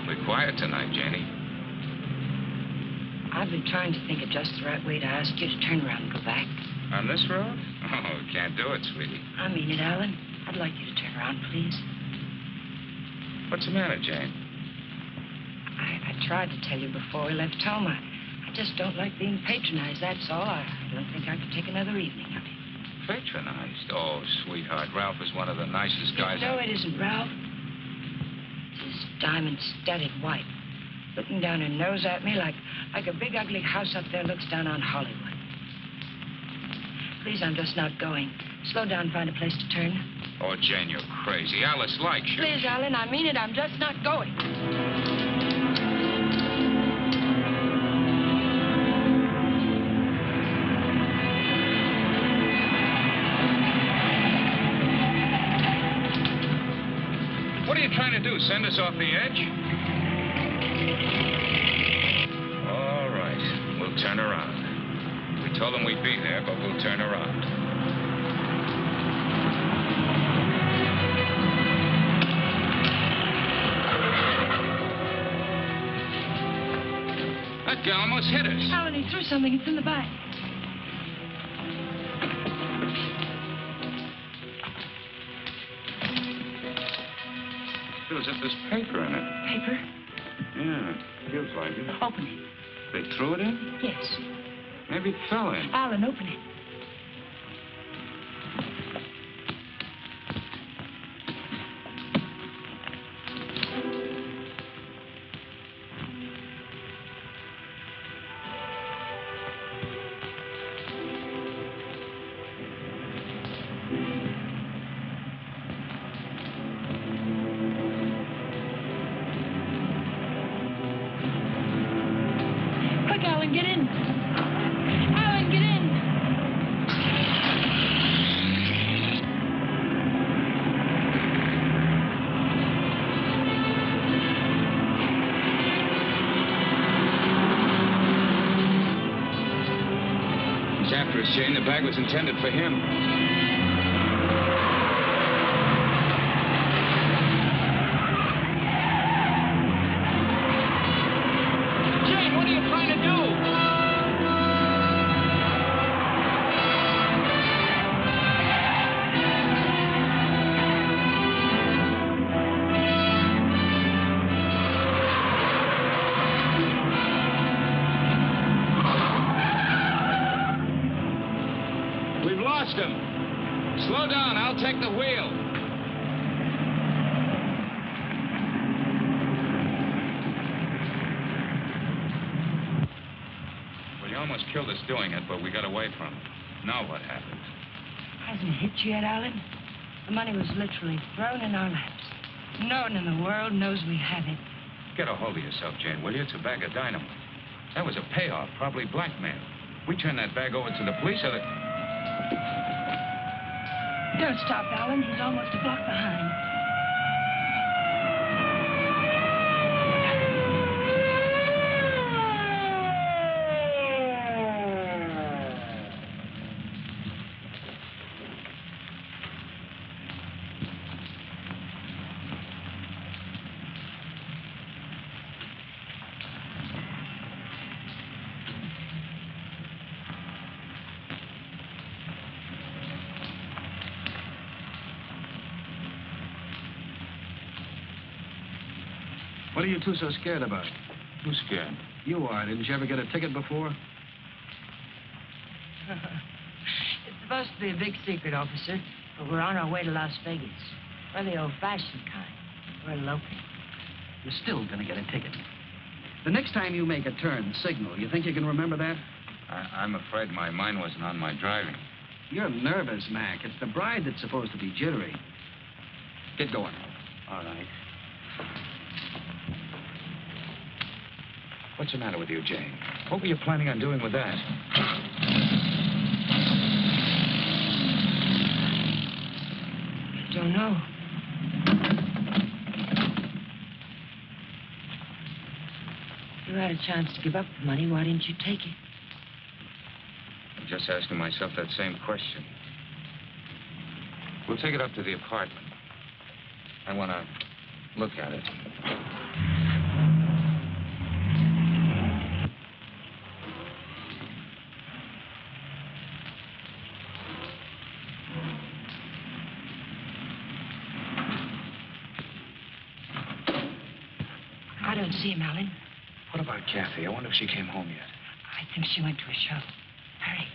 awfully quiet tonight, Janie. I've been trying to think of just the right way to ask you to turn around and go back. On this road? Oh, can't do it, sweetie. I mean it, Alan. I'd like you to turn around, please. What's the matter, Jane? I tried to tell you before we left home. I just don't like being patronized, that's all. I don't think I could take another evening of it. Patronized? Oh, sweetheart, Ralph is one of the nicest guys. No, it isn't, Ralph. It's his diamond-studded wife, looking down her nose at me like a big, ugly house up there looks down on Hollywood. Please, I'm just not going. Slow down, find a place to turn. Oh, Jane, you're crazy. Alice likes you. Please, Alan, I mean it. I'm just not going. What are you trying to do, send us off the edge? All right, we'll turn around. We told them we'd be there, but we'll turn around. That guy almost hit us. Alan, he threw something. It's in the back. Feels as if there's paper in it. Paper? Yeah, feels like it. Open it. They threw it in? Yes. Maybe it fell in. Alan, open it. Alan, get in. Alan, get in. He's after us, Jane. The bag was intended for him. Slow down. I'll take the wheel. Well, you almost killed us doing it, but we got away from him. Now what happened? Hasn't hit you yet, Alan? The money was literally thrown in our laps. No one in the world knows we have it. Get a hold of yourself, Jane, will you? It's a bag of dynamite. That was a payoff, probably blackmail. We turn that bag over to the police, or the... Don't stop, Alan. He's almost a block behind. What are you two so scared about? Who's scared? You are. Didn't you ever get a ticket before? It's supposed to be a big secret, officer, but we're on our way to Las Vegas. We're the old-fashioned kind. We're eloping. You're still gonna get a ticket. The next time you make a turn, signal. You think you can remember that? I'm afraid my mind wasn't on my driving. You're nervous, Mac. It's the bride that's supposed to be jittery. Get going. All right. What's the matter with you, Jane? What were you planning on doing with that? I don't know. You had a chance to give up the money. Why didn't you take it? I'm just asking myself that same question. We'll take it up to the apartment. I want to look at it. and see him, Alan. What about Kathy? I wonder if she came home yet. I think she went to a show. Hurry.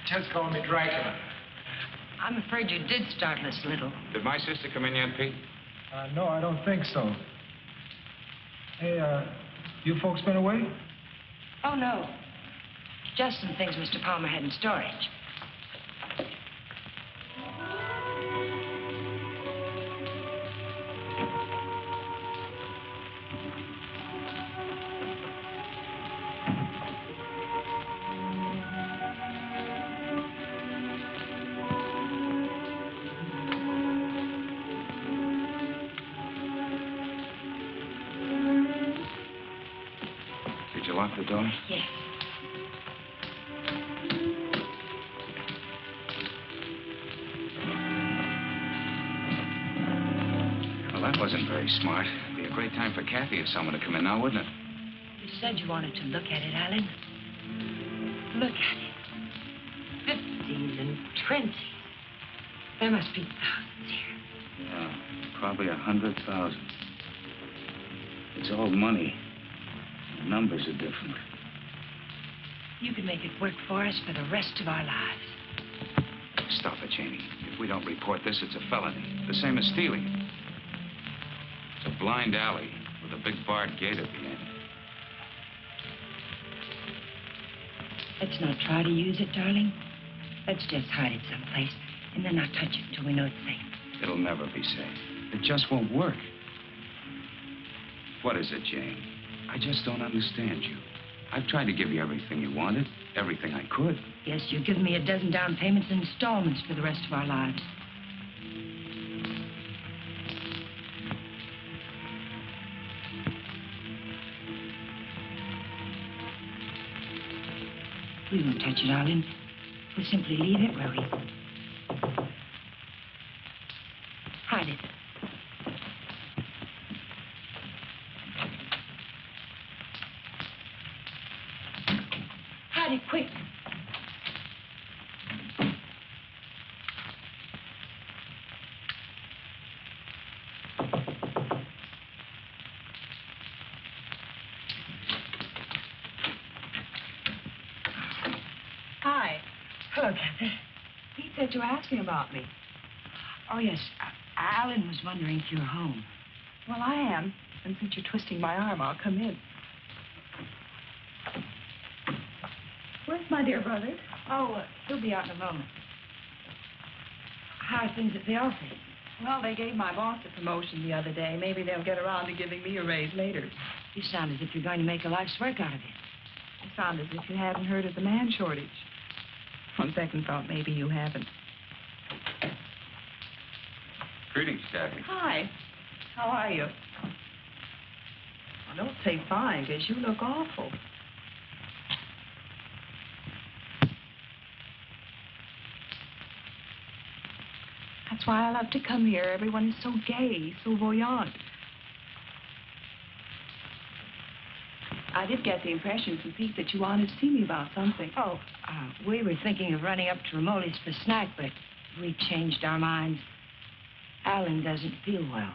Ted's calling me Dracula. I'm afraid you did startle us a little. Did my sister come in yet, Pete? No, I don't think so. Hey, you folks been away? Oh, no. Just some things Mr. Palmer had in storage. Did you lock the door? Yes. Well, that wasn't very smart. It'd be a great time for Kathy or someone to come in now, wouldn't it? You said you wanted to look at it, Alan. Look at it. 50s and 20s. There must be thousands here. Yeah, probably 100,000. It's all money. The numbers are different. You could make it work for us for the rest of our lives. Stop it, Janie. If we don't report this, it's a felony. The same as stealing. It's a blind alley with a big barred gate at the end. Let's not try to use it, darling. Let's just hide it someplace and then not touch it till we know it's safe. It'll never be safe. It just won't work. What is it, Jane? I just don't understand you. I've tried to give you everything you wanted, everything I could. Yes, you've given me a dozen down payments and installments for the rest of our lives. We won't touch it, darling. We'll simply leave it where we... Hide it. Hide it, quick. Hi. Hello, Kathy. Pete said you were asking about me. Oh, yes. Alan was wondering if you were home. Well, I am. And since you're twisting my arm, I'll come in. Where's my dear brother? Oh, he'll be out in a moment. How are things at the office? Well, they gave my boss a promotion the other day. Maybe they'll get around to giving me a raise later. You sound as if you're going to make a life's work out of it. You sound as if you haven't heard of the man shortage. On second thought, maybe you haven't. Greetings, Kathy. Hi. How are you? Well, don't say fine, because you look awful. That's why I love to come here. Everyone is so gay, so voyant. I did get the impression from Pete that you wanted to see me about something. Oh, we were thinking of running up to Romoli's for a snack, but we changed our minds. Alan doesn't feel well.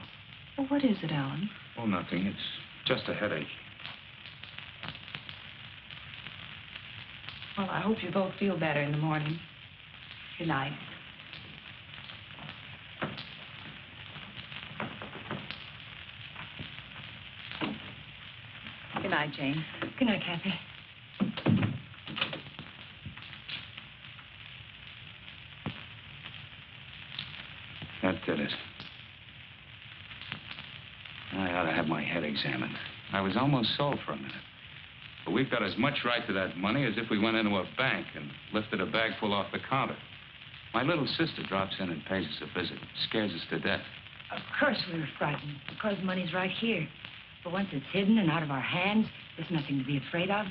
Well, what is it, Alan? Oh, nothing. It's just a headache. Well, I hope you both feel better in the morning. Good night. Good night, Jane. Good night, Kathy. That did it. I ought to have my head examined. I was almost sold for a minute. But we've got as much right to that money as if we went into a bank and lifted a bag full off the counter. My little sister drops in and pays us a visit. Scares us to death. Of course we were frightened, because the money's right here. But once it's hidden and out of our hands, there's nothing to be afraid of.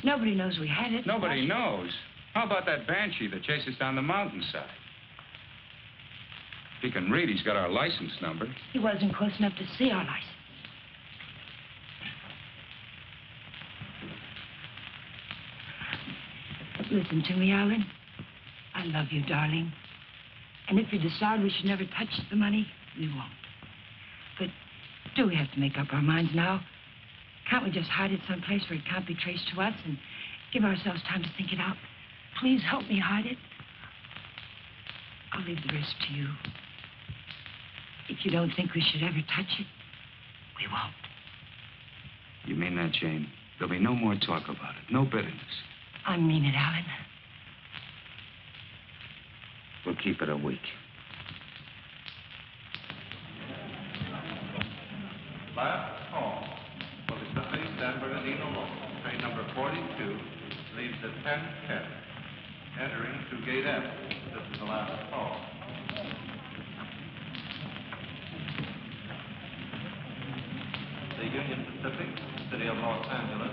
Nobody knows we had it. Nobody knows. How about that banshee that chased us down the mountainside? If he can read, he's got our license number. He wasn't close enough to see our license. Listen to me, Alan. I love you, darling. And if you decide we should never touch the money, we won't. But do we have to make up our minds now? Can't we just hide it someplace where it can't be traced to us and give ourselves time to think it out? Please help me hide it. I'll leave the rest to you. If you don't think we should ever touch it, we won't. You mean that, Jane? There'll be no more talk about it. No bitterness. I mean it, Alan. We'll keep it a week. Last call for the company San Bernardino local. Train number 42 leaves at 10:10. Entering through gate F. This is the last call. The Union Pacific, City of Los Angeles,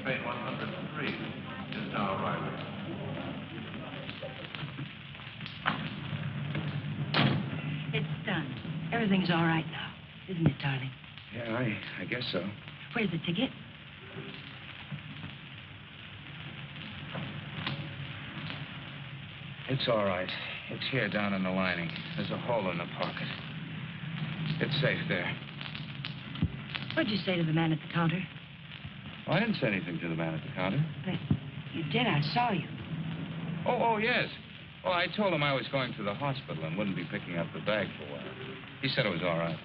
train 103 is now arriving. It's done. Everything's all right now, isn't it, darling? Yeah, I guess so. Where's the ticket? It's all right. It's here down in the lining. There's a hole in the pocket. It's safe there. What'd you say to the man at the counter? Oh, I didn't say anything to the man at the counter. But you did. I saw you. Oh, yes. Well, I told him I was going to the hospital and wouldn't be picking up the bag for a while. He said it was all right.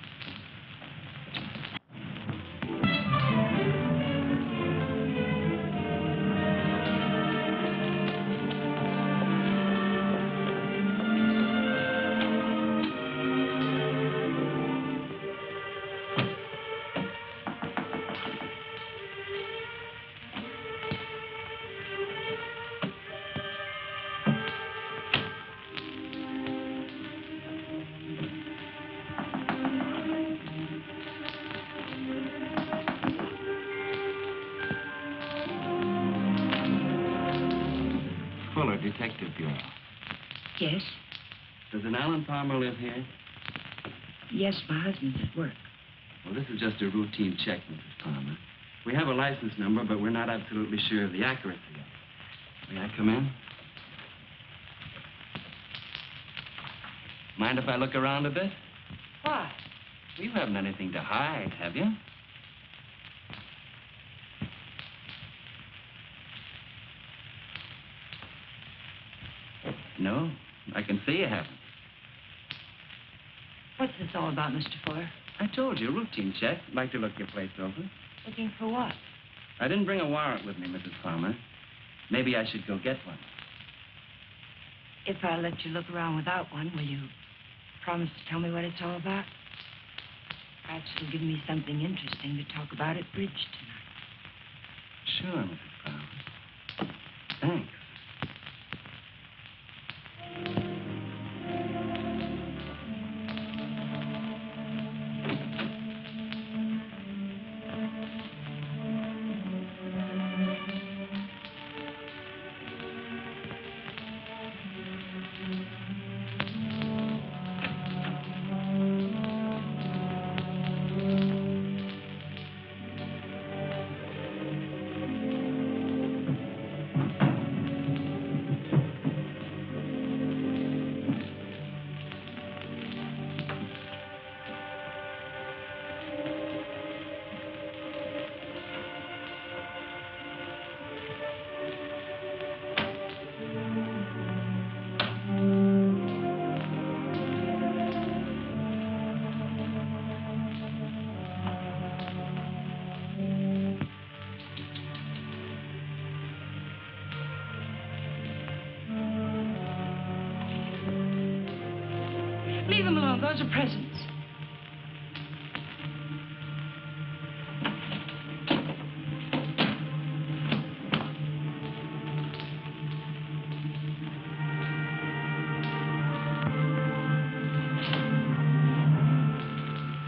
Detective Bureau. Yes? Does an Alan Palmer live here? Yes, my husband's at work. Well, this is just a routine check, Mrs. Palmer. We have a license number, but we're not absolutely sure of the accuracy of it. May I come in? Mind if I look around a bit? Why? You haven't anything to hide, have you? No, I can see you haven't. What's this all about, Mr. Fuller? I told you, routine check. Like to look your place over. Looking for what? I didn't bring a warrant with me, Mrs. Palmer. Maybe I should go get one. If I let you look around without one, will you promise to tell me what it's all about? Perhaps it'll give me something interesting to talk about at bridge tonight. Sure, Mrs. Palmer. Thanks. Leave them alone. Those are presents.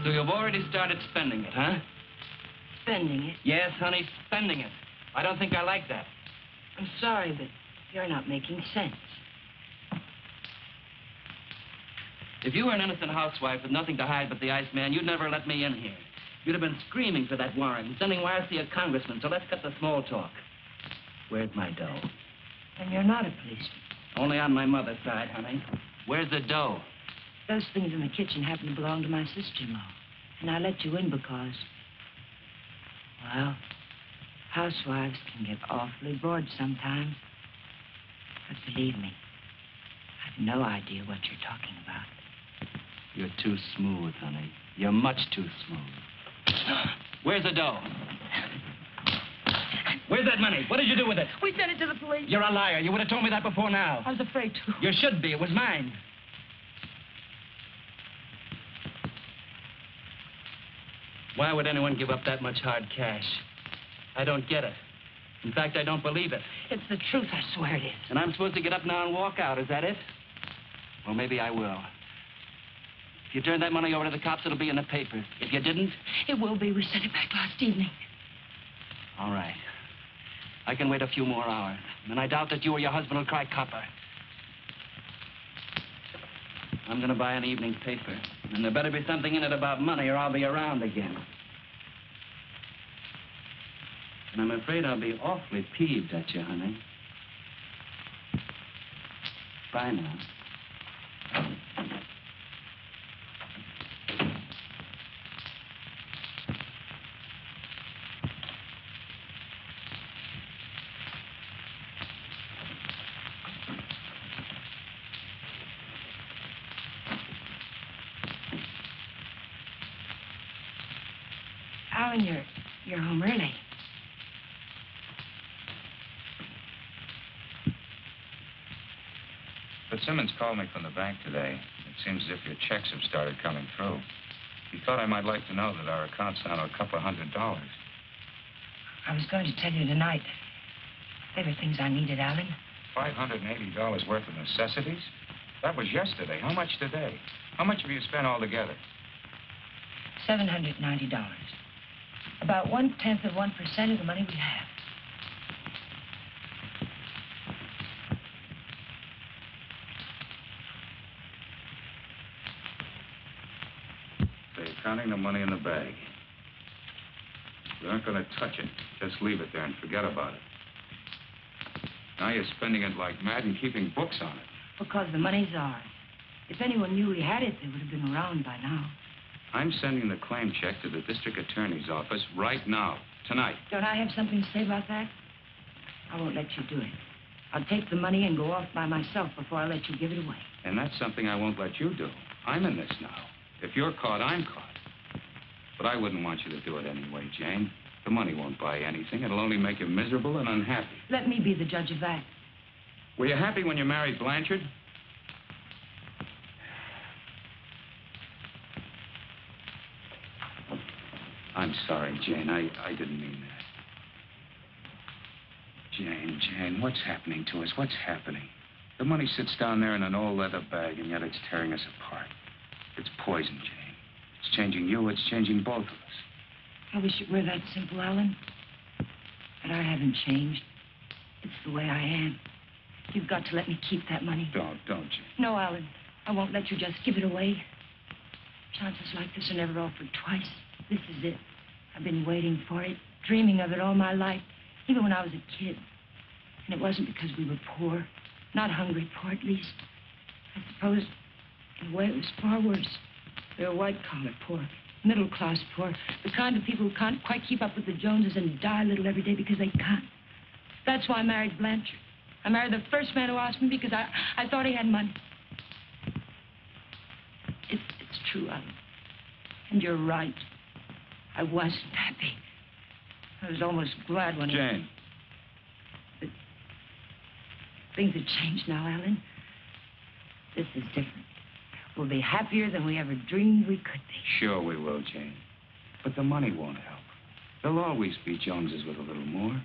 So you've already started spending it, huh? Spending it. Yes, honey, spending it. I don't think I like that. I'm sorry, but you're not making sense. If you were an innocent housewife with nothing to hide but the Iceman, you'd never let me in here. You'd have been screaming for that warrant and sending wires to your congressman, so let's cut the small talk. Where's my dough? And you're not a policeman. Only on my mother's side, honey. Where's the dough? Those things in the kitchen happen to belong to my sister-in-law. And I let you in because, well, housewives can get awfully bored sometimes. But believe me, I've no idea what you're talking about. You're too smooth, honey. You're much too smooth. Where's the dough? Where's that money? What did you do with it? We sent it to the police. You're a liar. You would have told me that before now. I was afraid to. You should be. It was mine. Why would anyone give up that much hard cash? I don't get it. In fact, I don't believe it. It's the truth, I swear it is. And I'm supposed to get up now and walk out. Is that it? Well, maybe I will. If you turn that money over to the cops, it'll be in the paper. If you didn't... It will be. We sent it back last evening. All right. I can wait a few more hours. And I doubt that you or your husband will cry copper. I'm going to buy an evening paper. And there better be something in it about money or I'll be around again. And I'm afraid I'll be awfully peeved at you, honey. Bye now. Alan, you're home early. But Simmons called me from the bank today. It seems as if your checks have started coming through. He thought I might like to know that our account's down to a couple $100. I was going to tell you tonight. They were things I needed, Alan. $580 worth of necessities? That was yesterday. How much today? How much have you spent altogether? $790. About 1/10 of 1% of the money we have. They're counting the money in the bag. We aren't going to touch it. Just leave it there and forget about it. Now you're spending it like mad and keeping books on it. Because the money's ours. If anyone knew we had it, they would have been around by now. I'm sending the claim check to the district attorney's office right now, tonight. Don't I have something to say about that? I won't let you do it. I'll take the money and go off by myself before I let you give it away. And that's something I won't let you do. I'm in this now. If you're caught, I'm caught. But I wouldn't want you to do it anyway, Jane. The money won't buy anything. It'll only make you miserable and unhappy. Let me be the judge of that. Were you happy when you married Blanchard? I'm sorry, Jane. I didn't mean that. Jane, what's happening to us? What's happening? The money sits down there in an old leather bag, and yet it's tearing us apart. It's poison, Jane. It's changing you. It's changing both of us. I wish it were that simple, Alan. But I haven't changed. It's the way I am. You've got to let me keep that money. Don't, Jane. No, Alan. I won't let you just give it away. Chances like this are never offered twice. This is it. I've been waiting for it, dreaming of it all my life, even when I was a kid. And it wasn't because we were poor. Not hungry poor, at least. I suppose, in a way, it was far worse. We were white-collar poor, middle-class poor, the kind of people who can't quite keep up with the Joneses and die a little every day because they can't. That's why I married Blanchard. I married the first man who asked me because I thought he had money. It's true, Alan. And you're right. I wasn't happy. I was almost glad when Jane. But things have changed now, Alan. This is different. We'll be happier than we ever dreamed we could be. Sure we will, Jane. But the money won't help. There'll always be Joneses with a little more.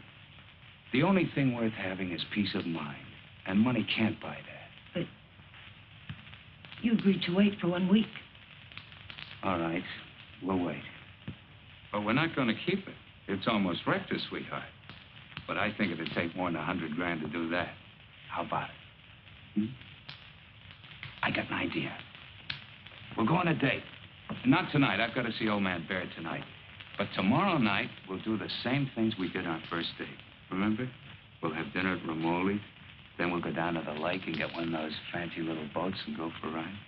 The only thing worth having is peace of mind. And money can't buy that. But you agreed to wait for 1 week. All right. We'll wait. But we're not going to keep it. It's almost wrecked us, sweetheart. But I think it'd take more than $100 grand to do that. How about it? I got an idea. We'll go on a date. Not tonight. I've got to see old man Baird tonight. But tomorrow night, we'll do the same things we did on our first date. Remember? We'll have dinner at Romoli. Then we'll go down to the lake and get one of those fancy little boats and go for a ride.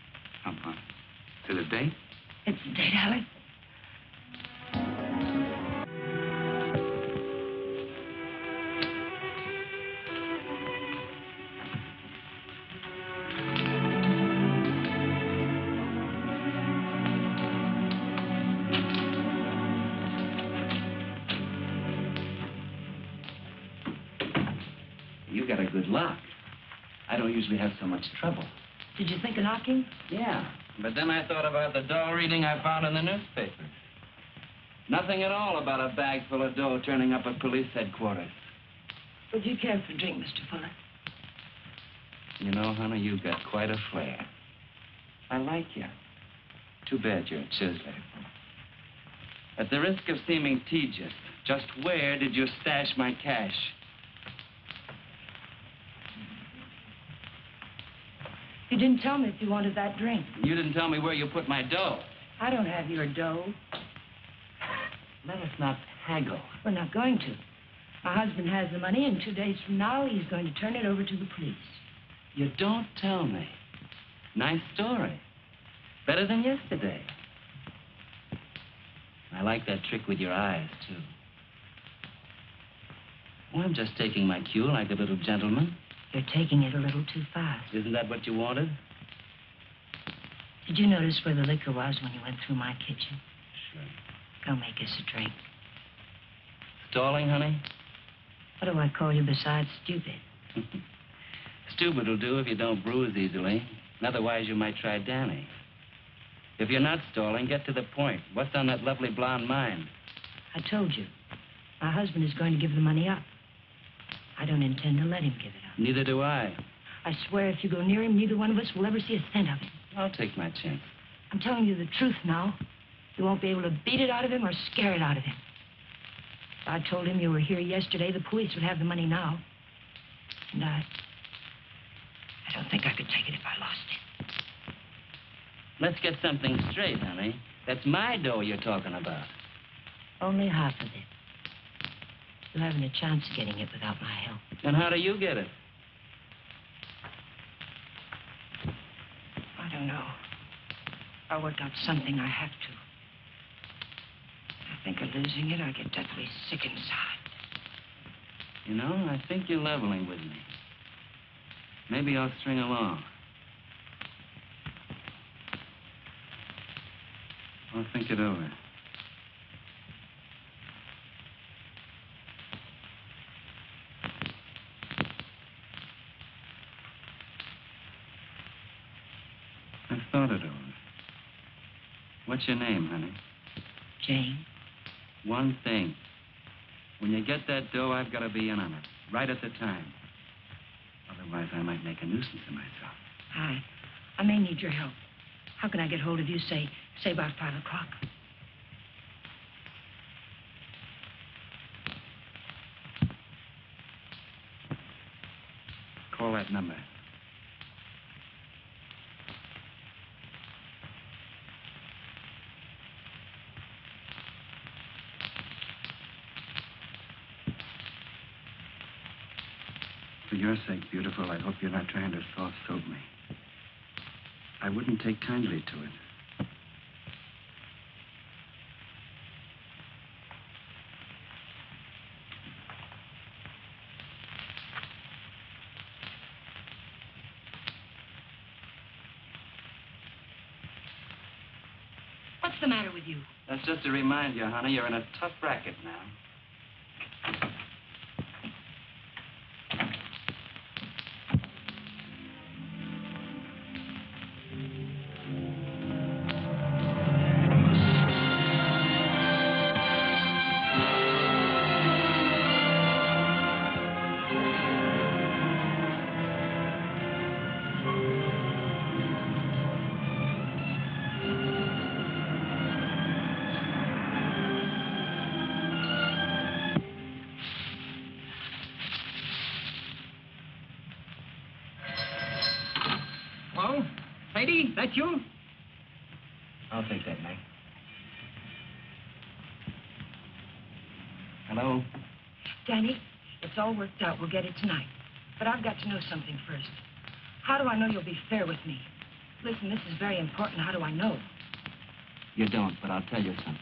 Come on. To the date? It's the date, Alec. You got a good lock. I don't usually have so much trouble. Did you think of knocking? Yeah, but then I thought about the dough reading I found in the newspaper. Nothing at all about a bag full of dough turning up at police headquarters. Would you care for a drink, Mr. Fuller? You know, honey, you've got quite a flair. I like you. Too bad you're a chiseler. At the risk of seeming tedious, just where did you stash my cash? You didn't tell me if you wanted that drink. You didn't tell me where you put my dough. I don't have your dough. Let us not haggle. We're not going to. My husband has the money, and 2 days from now, he's going to turn it over to the police. You don't tell me. Nice story. Better than yesterday. I like that trick with your eyes, too. Well, I'm just taking my cue like a little gentleman. You're taking it a little too fast. Isn't that what you wanted? Did you notice where the liquor was when you went through my kitchen? Sure. Go make us a drink. Stalling, honey? What do I call you besides stupid? Stupid will do if you don't bruise easily. Otherwise, you might try Danny. If you're not stalling, get to the point. What's on that lovely blonde mind? I told you. My husband is going to give the money up. I don't intend to let him give it up. Neither do I. I swear if you go near him, neither one of us will ever see a cent of it. I'll take my chance. I'm telling you the truth now. You won't be able to beat it out of him or scare it out of him. If I told him you were here yesterday, the police would have the money now. And I don't think I could take it if I lost it. Let's get something straight, honey. That's my dough you're talking about. Only half of it. You haven't a chance of getting it without my help. And how do you get it? I don't know. I'll work out something. I have to. I think of losing it, I get deathly sick inside. You know, I think you're leveling with me. Maybe I'll string along. I'll think it over. I've thought it over. What's your name, honey? Jane? One thing. When you get that dough, I've got to be in on it. Right at the time. Otherwise, I might make a nuisance of myself. I may need your help. How can I get hold of you, say about 5 o'clock? Call that number. For your sake, beautiful, I hope you're not trying to soft-soap me. I wouldn't take kindly to it. What's the matter with you? That's just to remind you, honey, you're in a tough racket now. Sadie, that you? I'll take that, Mike. Hello? Danny, it's all worked out. We'll get it tonight. But I've got to know something first. How do I know you'll be fair with me? Listen, this is very important. How do I know? You don't, but I'll tell you something.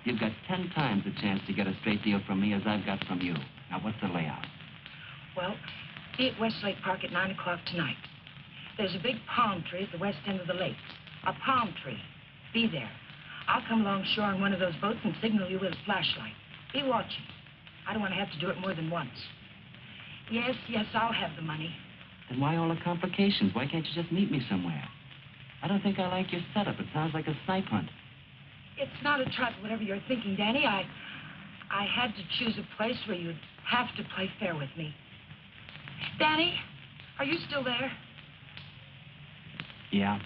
You've got 10 times the chance to get a straight deal from me as I've got from you. Now, what's the layout? Well, be at Westlake Park at 9 o'clock tonight. There's a big palm tree at the west end of the lake. A palm tree. Be there. I'll come along shore on one of those boats and signal you with a flashlight. Be watching. I don't want to have to do it more than once. Yes, I'll have the money. Then why all the complications? Why can't you just meet me somewhere? I don't think I like your setup. It sounds like a snipe hunt. It's not a trap, whatever you're thinking, Danny. I had to choose a place where you'd have to play fair with me. Danny, are you still there? Yeah.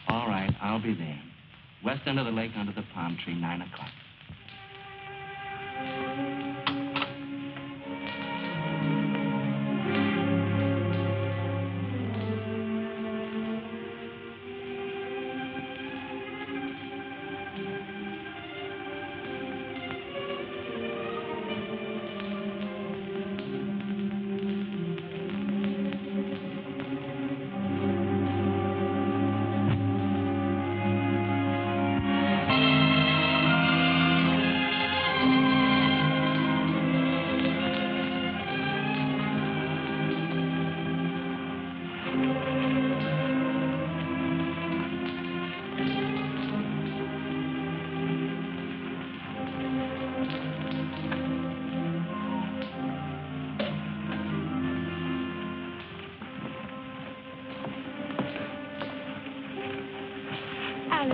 All right, I'll be there. West end of the lake under the palm tree, 9 o'clock.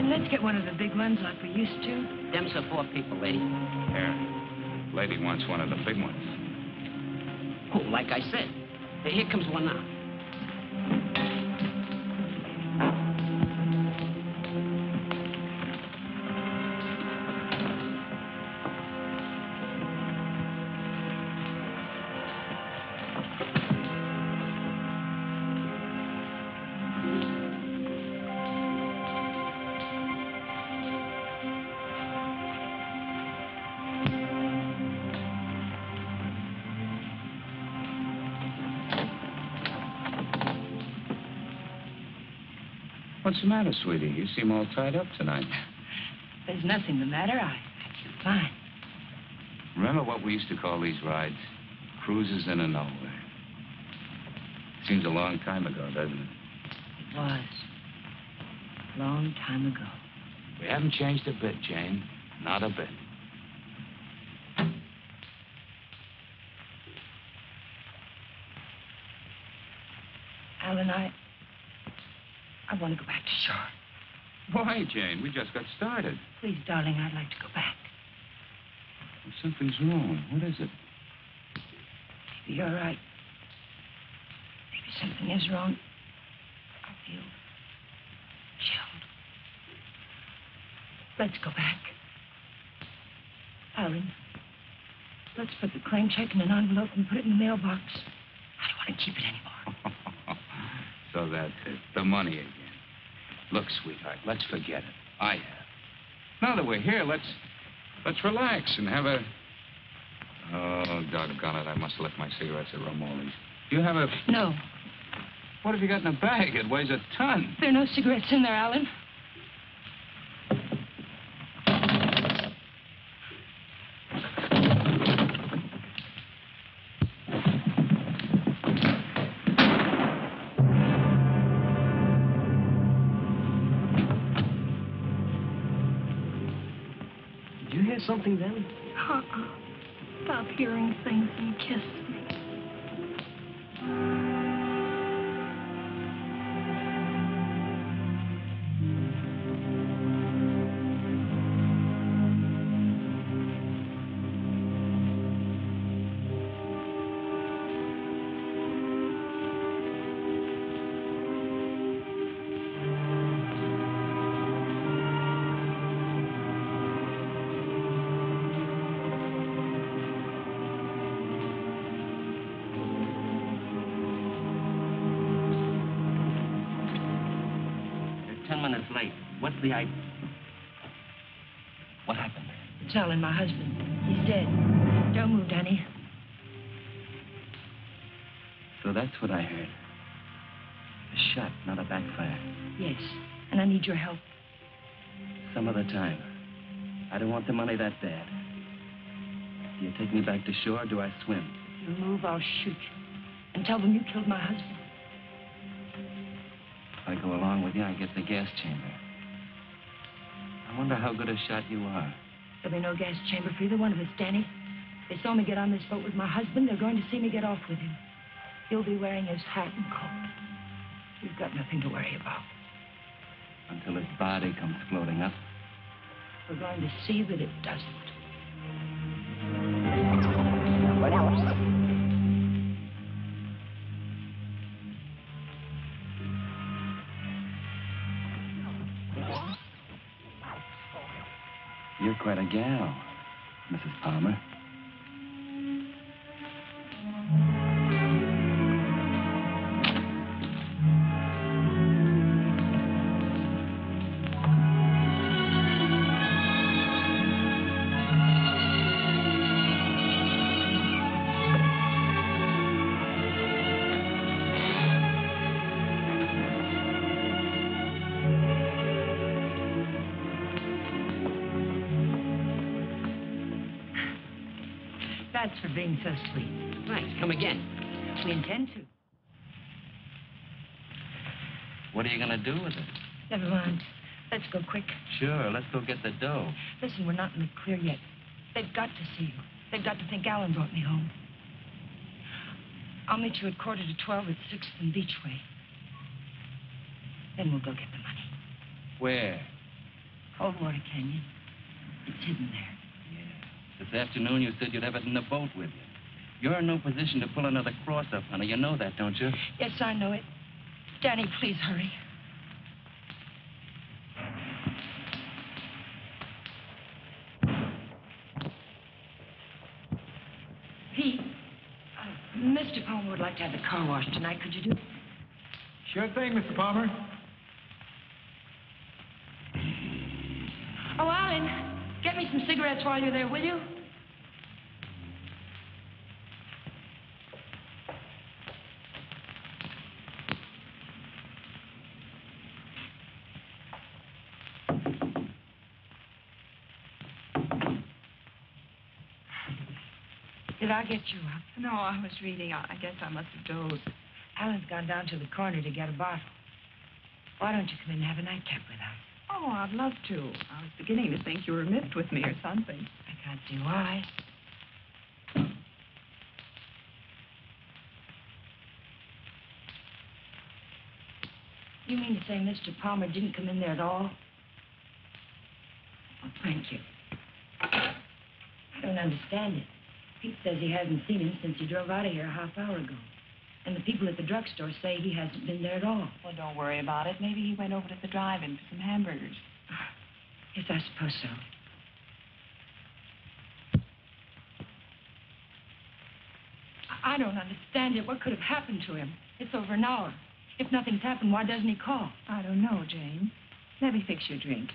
Let's get one of the big ones like we used to. Them's are 4 people, lady. Here. Lady wants one of the big ones. Oh, like I said. Here comes one now. What's the matter, sweetie? You seem all tied up tonight. There's nothing the matter. I feel fine. Remember what we used to call these rides? Cruises into nowhere. Seems a long time ago, doesn't it? It was. A long time ago. We haven't changed a bit, Jane. Not a bit. Alan, I want to go back to shore. Why, Jane? We just got started. Please, darling, I'd like to go back. Well, something's wrong. What is it? Maybe you're right. Maybe something is wrong. I feel chilled. Let's go back. Alan, let's put the claim check in an envelope and put it in the mailbox. I don't want to keep it anymore. So that's it. The money again. Look, sweetheart, let's forget it. I have. Now that we're here, let's relax and have a... Oh, doggone it. I must have left my cigarettes at Romoli's. Do you have a... No. What have you got in the bag? It weighs a ton. There are no cigarettes in there, Alan. Something then? Stop hearing things and kiss me. Late. What's the idea? What happened? It's Alan, my husband. He's dead. Don't move, Danny. So that's what I heard. A shot, not a backfire. Yes, and I need your help. Some other time. I don't want the money that bad. Do you take me back to shore, or do I swim? If you move, I'll shoot you. And tell them you killed my husband. If I go along with you, I get the gas chamber. I wonder how good a shot you are. There'll be no gas chamber for either one of us, Danny. They saw me get on this boat with my husband. They're going to see me get off with him. He'll be wearing his hat and coat. You've got nothing to worry about. Until his body comes floating up. We're going to see that it doesn't. What else? You're quite a gal, Mrs. Palmer. Thanks for being so sweet. Right, come again. We intend to. What are you going to do with it? Never mind. Let's go quick. Sure, let's go get the dough. Listen, we're not in the clear yet. They've got to see you. They've got to think Alan brought me home. I'll meet you at 11:45 at 6th and Beachway. Then we'll go get the money. Where? Coldwater Canyon. It's hidden there. This afternoon, you said you'd have it in the boat with you. You're in no position to pull another cross-up, honey. You know that, don't you? Yes, I know it. Danny, please hurry. Pete, Mr. Palmer would like to have the car washed tonight. Could you do it? Sure thing, Mr. Palmer. Oh, Alan, get me some cigarettes while you're there, will you? Did I get you up? No, I was reading. I guess I must have dozed. Alan's gone down to the corner to get a bottle. Why don't you come in and have a nightcap with us? Oh, I'd love to. I was beginning to think you were miffed with me or something. I can't see why. You mean to say Mr. Palmer didn't come in there at all? Oh, thank you. I don't understand it. Pete says he hasn't seen him since he drove out of here a half hour ago. And the people at the drugstore say he hasn't been there at all. Well, don't worry about it. Maybe he went over to the drive-in for some hamburgers. Yes, I suppose so. I don't understand it. What could have happened to him? It's over an hour. If nothing's happened, why doesn't he call? I don't know, Jane. Let me fix your drink.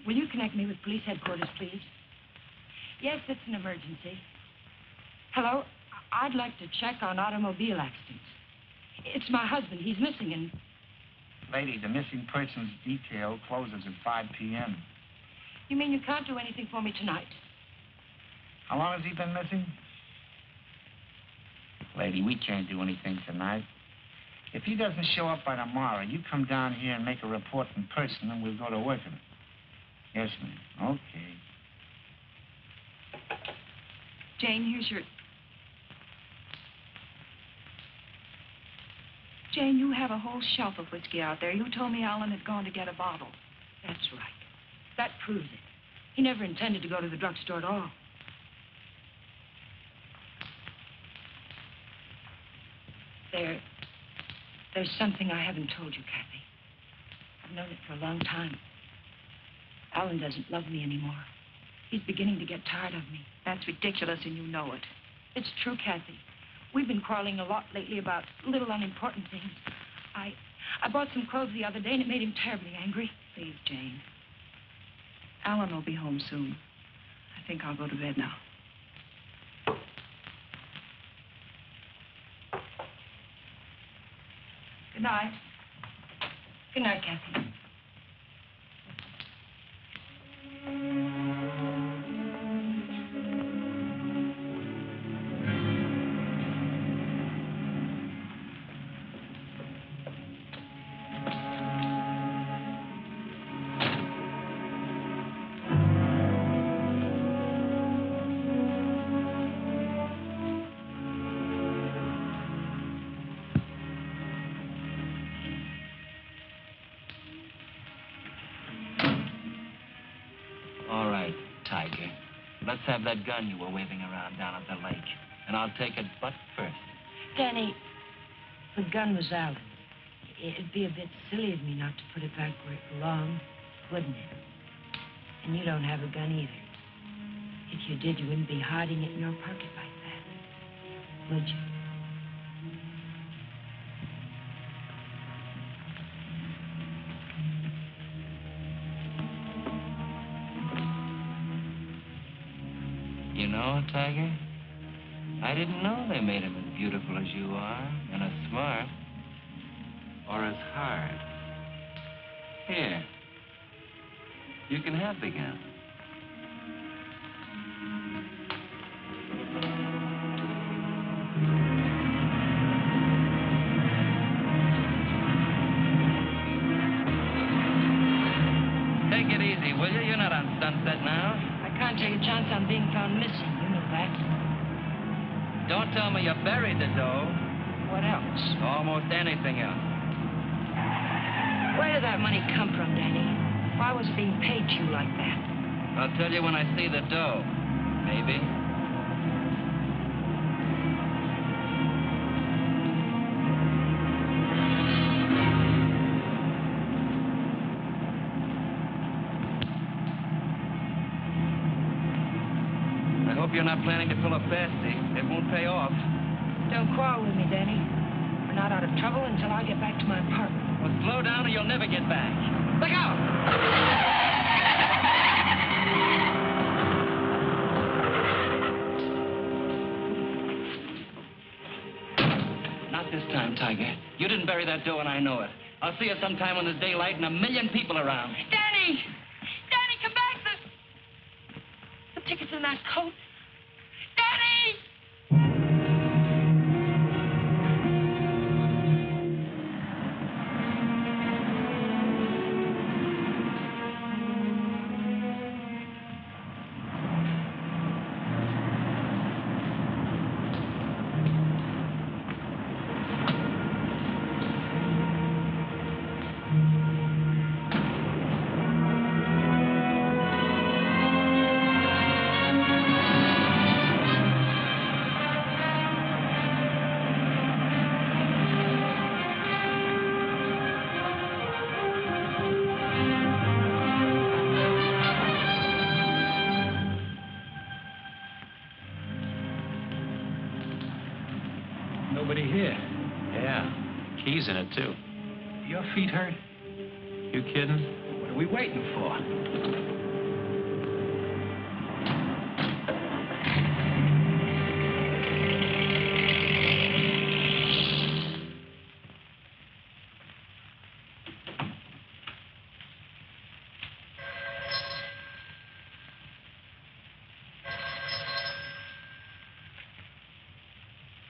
Will you connect me with police headquarters, please? Yes, it's an emergency. Hello? I'd like to check on automobile accidents. It's my husband. He's missing and... Lady, the missing persons detail closes at 5 p.m. You mean you can't do anything for me tonight? How long has he been missing? Lady, we can't do anything tonight. If he doesn't show up by tomorrow, you come down here and make a report in person, and we'll go to work on it. Yes, ma'am. Okay. Jane, here's your... Jane, you have a whole shelf of whiskey out there. You told me Alan had gone to get a bottle. That's right. That proves it. He never intended to go to the drugstore at all. There's something I haven't told you, Kathy. I've known it for a long time. Alan doesn't love me anymore. He's beginning to get tired of me. That's ridiculous, and you know it. It's true, Kathy. We've been quarreling a lot lately about little unimportant things. I bought some clothes the other day, and it made him terribly angry. Please, Jane. Alan will be home soon. I think I'll go to bed now. Good night. Good night, Kathy. Let's have that gun you were waving around down at the lake. And I'll take it butt first. Danny, the gun was Alan's. It'd be a bit silly of me not to put it back where it belonged, wouldn't it? And you don't have a gun either. If you did, you wouldn't be hiding it in your pocket like that, would you? You know, Tiger, I didn't know they made him as beautiful as you are, and as smart, or as hard. Here, you can have the gun. Take it easy, will you? You're not on Sunset now. I can't take a chance on being found missing. You know that. Don't tell me you buried the dough. What else? Almost anything else. Where did that money come from, Danny? Why was it being paid to you like that? I'll tell you when I see the dough. Maybe. I hope you're not planning to pull a fasty. It won't pay off. Don't quarrel with me, Danny. We're not out of trouble until I get back to my apartment. Well, slow down or you'll never get back. Look out! Not this time, Tiger. You didn't bury that dough and I know it. I'll see you sometime when there's daylight and 1,000,000 people around. Danny! Danny, come back! The ticket's in that coat. Danny! Nobody here. Yeah, keys in it, too. Your feet hurt? You kidding? What are we waiting for?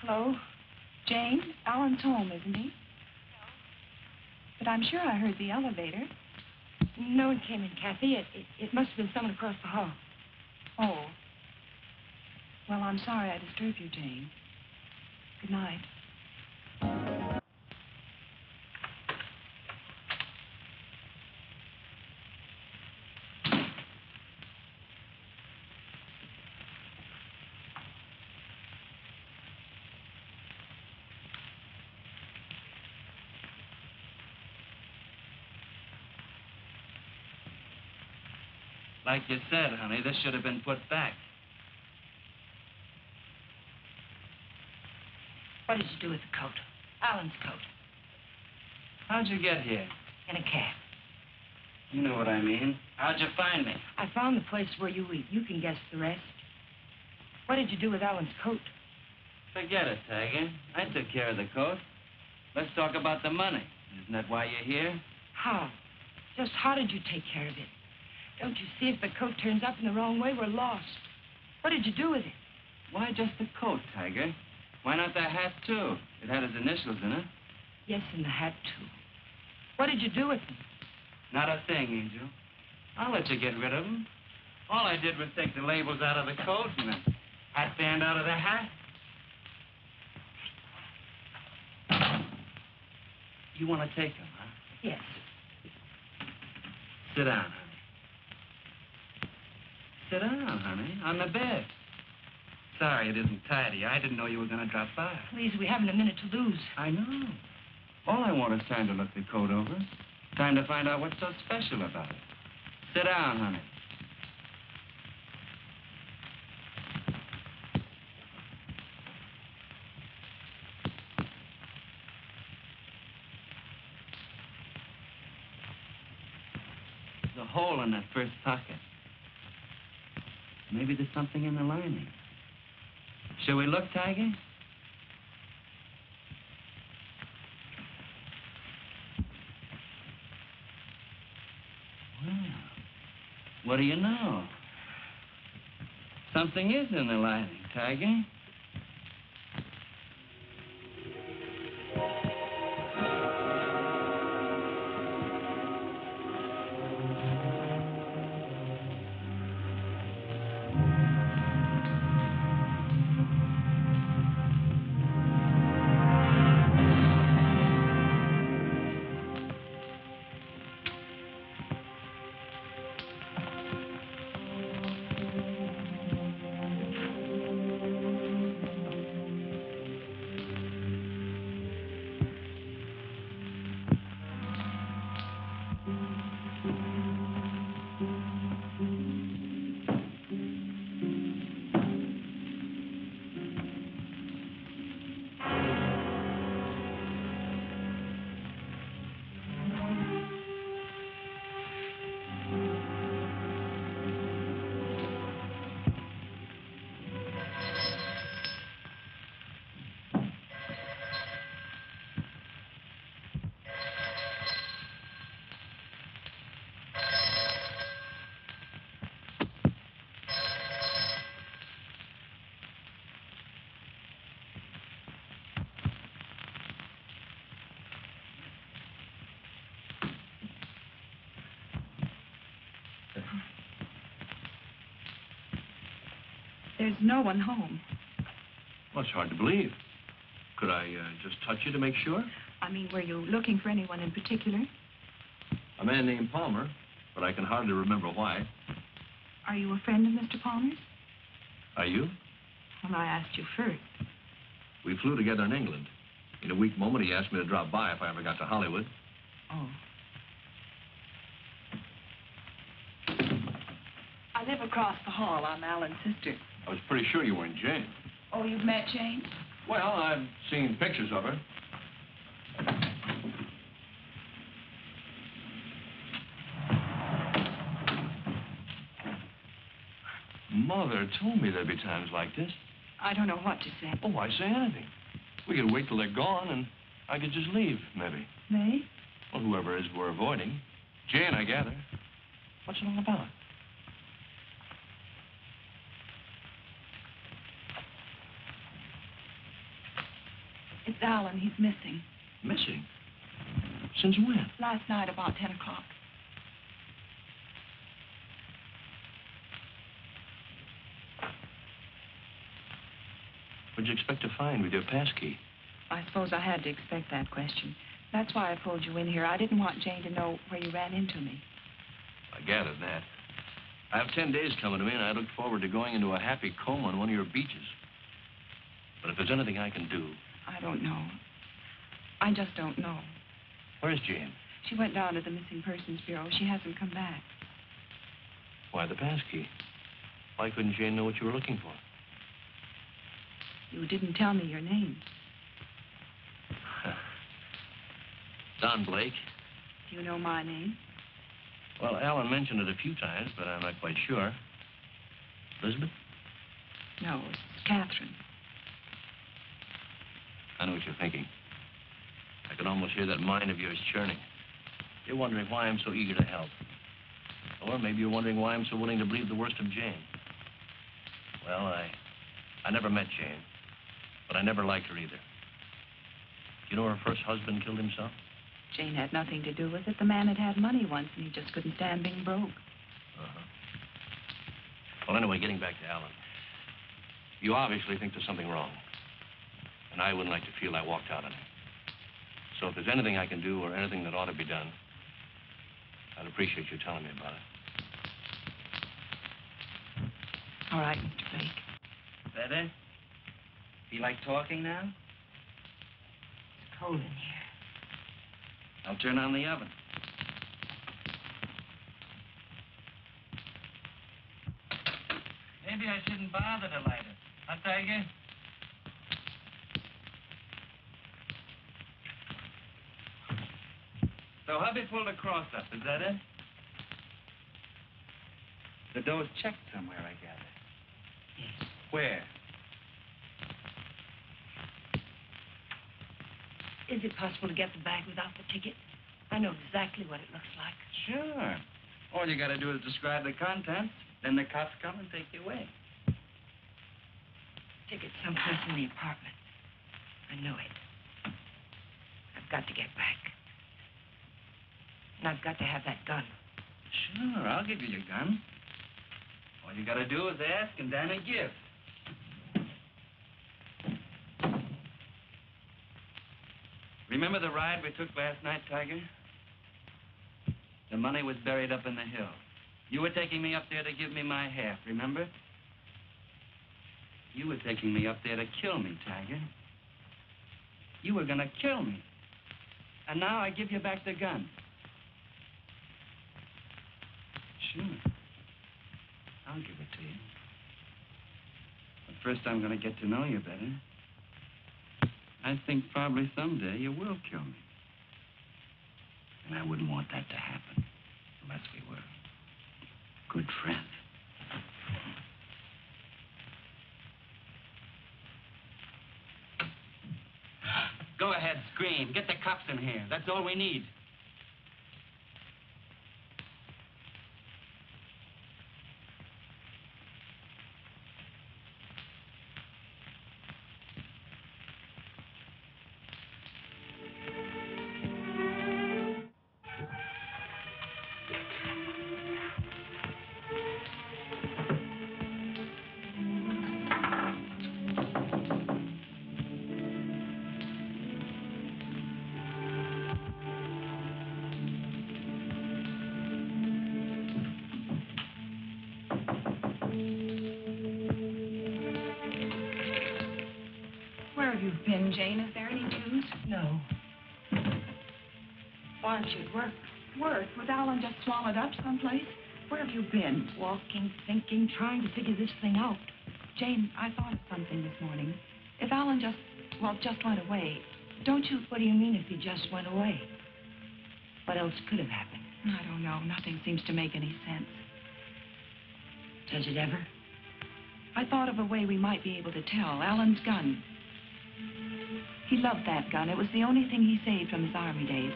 Hello? Jane? Alan's home, isn't he? No. But I'm sure I heard the elevator. No one came in, Kathy. It must have been someone across the hall. Oh. Well, I'm sorry I disturbed you, Jane. Good night. Like you said, honey, this should have been put back. What did you do with the coat? Alan's coat. How'd you get here? In a cab. You know what I mean. How'd you find me? I found the place where you eat. You can guess the rest. What did you do with Alan's coat? Forget it, Tiger. I took care of the coat. Let's talk about the money. Isn't that why you're here? How? Just how did you take care of it? Don't you see if the coat turns up in the wrong way, we're lost. What did you do with it? Why just the coat, Tiger? Why not the hat, too? It had his initials in it. Yes, and the hat, too. What did you do with them? Not a thing, Angel. I'll let you get rid of them. All I did was take the labels out of the coat and the hat band out of the hat. You want to take them, huh? Yes. Sit down, honey. Sit down, honey, on the bed. Sorry it isn't tidy. I didn't know you were going to drop by. Please, we haven't a minute to lose. I know. All I want is time to look the coat over. Time to find out what's so special about it. Sit down, honey. There's a hole in that first pocket. Maybe there's something in the lining. Shall we look, Tiger? Well, what do you know? Something is in the lining, Tiger. There's no one home. Well, it's hard to believe. Could I just touch you to make sure? I mean, were you looking for anyone in particular? A man named Palmer, but I can hardly remember why. Are you a friend of Mr. Palmer's? Are you? Well, I asked you first. We flew together in England. In a weak moment, he asked me to drop by if I ever got to Hollywood. Oh. I live across the hall. I'm Alan's sister. I was pretty sure you weren't Jane. Oh, you've met Jane? Well, I've seen pictures of her. Mother told me there'd be times like this. I don't know what to say. Oh, why say anything? We could wait till they're gone, and I could just leave, maybe. May? Well, whoever it is we're avoiding. Jane, I gather. What's it all about? It's Alan. He's missing. Missing? Since when? Last night about 10 o'clock. What'd you expect to find with your passkey? I suppose I had to expect that question. That's why I pulled you in here. I didn't want Jane to know where you ran into me. I gathered that. I have 10 days coming to me, and I look forward to going into a happy coma on one of your beaches. But if there's anything I can do... I don't know. I just don't know. Where's Jane? She went down to the Missing Persons Bureau. She hasn't come back. Why the passkey? Why couldn't Jane know what you were looking for? You didn't tell me your name. Don Blake. Do you know my name? Well, Alan mentioned it a few times, but I'm not quite sure. Elizabeth? No, it's Catherine. I know what you're thinking. I can almost hear that mind of yours churning. You're wondering why I'm so eager to help. Or maybe you're wondering why I'm so willing to believe the worst of Jane. Well, I never met Jane, but I never liked her either. You know her first husband killed himself? Jane had nothing to do with it. The man had money once, and he just couldn't stand being broke. Uh-huh. Well, anyway, getting back to Alan. You obviously think there's something wrong. And I wouldn't like to feel I walked out on him. So if there's anything I can do or anything that ought to be done, I'd appreciate you telling me about it. All right, Mr. Blake. Better? Feel like talking now? It's cold in here. I'll turn on the oven. Maybe I shouldn't bother to light it. Huh, Tiger? So hubby pulled a cross up, is that it? The door's checked somewhere, I gather. Yes. Where? Is it possible to get the bag without the ticket? I know exactly what it looks like. Sure. All you gotta do is describe the contents, then the cops come and take you away. Ticket's someplace in the apartment. I know it. I've got to get back. And I've got to have that gun. Sure, I'll give you your gun. All you gotta do is ask and then a gift. Remember the ride we took last night, Tiger? The money was buried up in the hill. You were taking me up there to give me my half, remember? You were taking me up there to kill me, Tiger. You were gonna kill me. And now I give you back the gun. Sure. I'll give it to you. But first I'm gonna get to know you better. I think probably someday you will kill me. And I wouldn't want that to happen unless we were good friends. Go ahead, scream. Get the cops in here. That's all we need. Where have you been, Jane? Is there any news? No. Why aren't you at work? Work? Was Alan just swallowed up someplace? Where have you been? Walking, thinking, trying to figure this thing out. Jane, I thought of something this morning. If Alan just went away, Don't you? What do you mean if he just went away? What else could have happened? I don't know. Nothing seems to make any sense. Does it ever? I thought of a way we might be able to tell. Alan's gun. He loved that gun. It was the only thing he saved from his army days.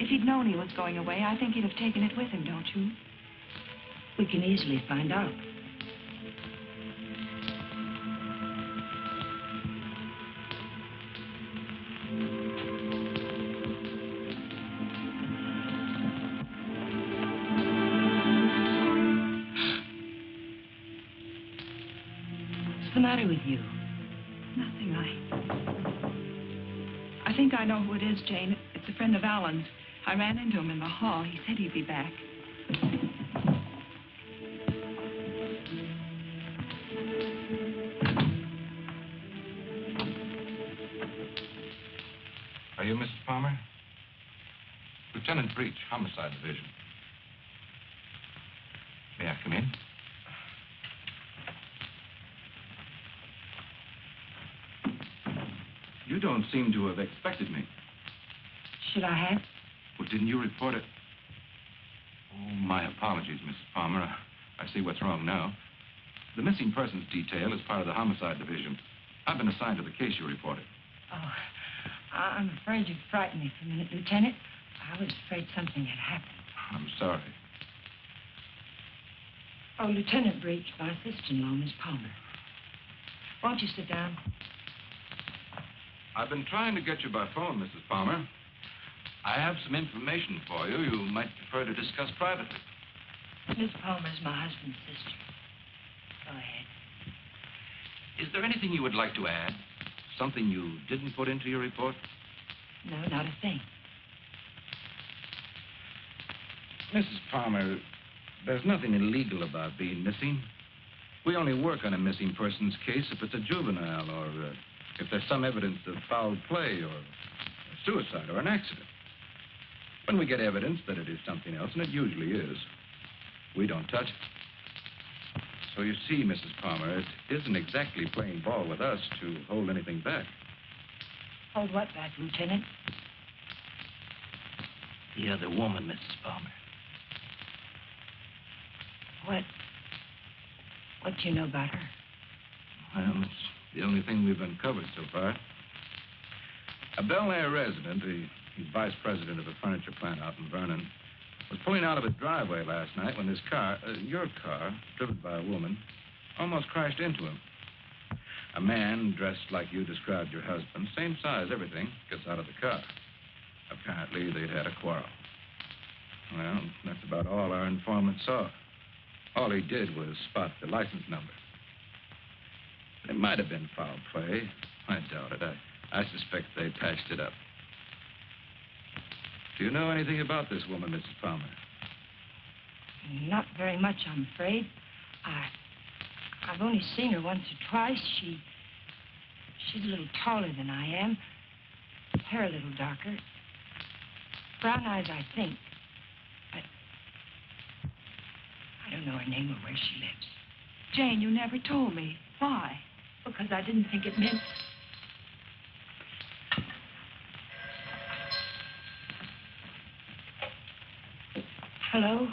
If he'd known he was going away, I think he'd have taken it with him, don't you? We can easily find out. What's the matter with you? Nothing. I think I know who it is, Jane. It's a friend of Alan's. I ran into him in the hall. He said he'd be back. Are you Mrs. Palmer? Lieutenant Breach, Homicide Division. May I come in? You don't seem to have expected me. Should I have? Well, didn't you report it? Oh, My apologies, Mrs. Palmer. I see what's wrong now. The missing persons detail is part of the homicide division. I've been assigned to the case you reported. Oh, I'm afraid you frightened me for a minute, Lieutenant. I was afraid something had happened. I'm sorry. Oh, Lieutenant Breach, my sister-in-law, Miss Palmer. Won't you sit down? I've been trying to get you by phone, Mrs. Palmer. I have some information for you might prefer to discuss privately. Miss Palmer's my husband's sister. Go ahead. Is there anything you would like to add? Something you didn't put into your report? No, not a thing. Mrs. Palmer, there's nothing illegal about being missing. We only work on a missing persons case if it's a juvenile or if there's some evidence of foul play or suicide or an accident. When we get evidence that it is something else, and it usually is, we don't touch it. So you see, Mrs. Palmer, it isn't exactly playing ball with us to hold anything back. Hold what back, Lieutenant? The other woman, Mrs. Palmer. What do you know about her? Well, it's the only thing we've uncovered so far. A Bel Air resident, he's vice president of a furniture plant out in Vernon, was pulling out of his driveway last night when this car, your car, driven by a woman, almost crashed into him. A man dressed like you described your husband, same size, everything, gets out of the car. Apparently, they'd had a quarrel. Well, that's about all our informant saw. All he did was spot the license number. It might have been foul play. I doubt it. I suspect they patched it up. Do you know anything about this woman, Mrs. Palmer? Not very much, I'm afraid. I've only seen her once or twice. She's a little taller than I am. Hair a little darker. Brown eyes, I think. But I don't know her name or where she lives. Jane, you never told me. Why? Because I didn't think it meant... Hello?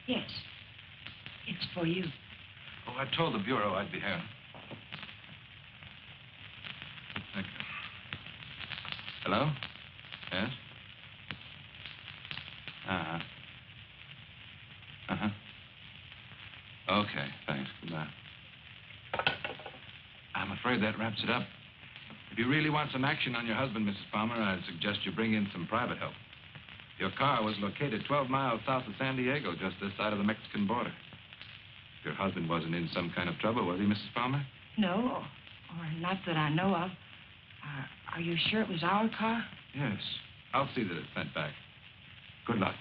Yes. It's for you. Oh, I told the Bureau I'd be here. Thank you. Hello? Yes? Uh-huh. Uh-huh. Okay, thanks. Goodbye. I'm afraid that wraps it up. If you really want some action on your husband, Mrs. Palmer, I'd suggest you bring in some private help. Your car was located 12 miles south of San Diego, just this side of the Mexican border. Your husband wasn't in some kind of trouble, was he, Mrs. Palmer? No, or not that I know of. Are you sure it was our car? Yes. I'll see that it's sent back. Good luck.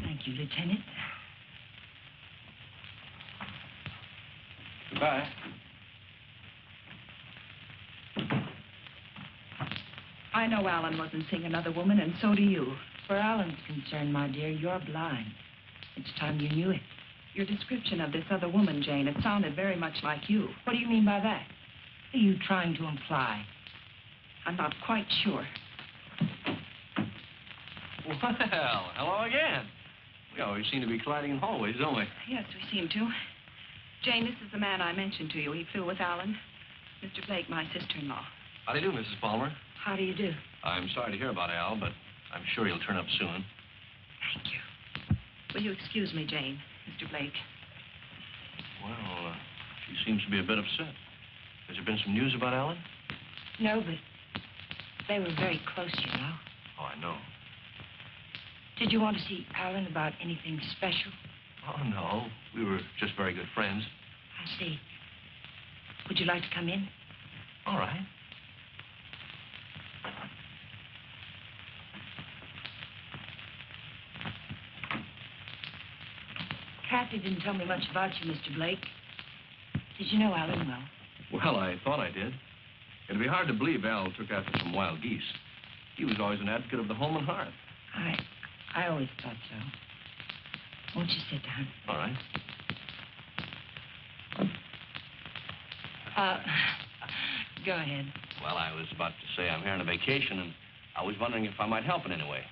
Thank you, Lieutenant. Goodbye. I know Alan wasn't seeing another woman, and so do you. Where Alan's concerned, my dear, you're blind. It's time you knew it. Your description of this other woman, Jane, it sounded very much like you. What do you mean by that? What are you trying to imply? I'm not quite sure. Well, hello again. We always seem to be colliding in hallways, don't we? Yes, we seem to. Jane, this is the man I mentioned to you. He flew with Alan. Mr. Blake, my sister-in-law. How do you do, Mrs. Palmer? How do you do? I'm sorry to hear about Al, but I'm sure he'll turn up soon. Thank you. Will you excuse me, Jane, Mr. Blake? Well, she seems to be a bit upset. Has there been some news about Alan? No, but they were very close, you know. Oh, I know. Did you want to see Alan about anything special? Oh, no. We were just very good friends. I see. Would you like to come in? All right. Kathy didn't tell me much about you, Mr. Blake. Did you know Alan well? Well, I thought I did. It'd be hard to believe Al took after some wild geese. He was always an advocate of the home and hearth. I always thought so. Won't you sit down? All right. Go ahead. Well, I was about to say I'm here on a vacation, and I was wondering if I might help in any way.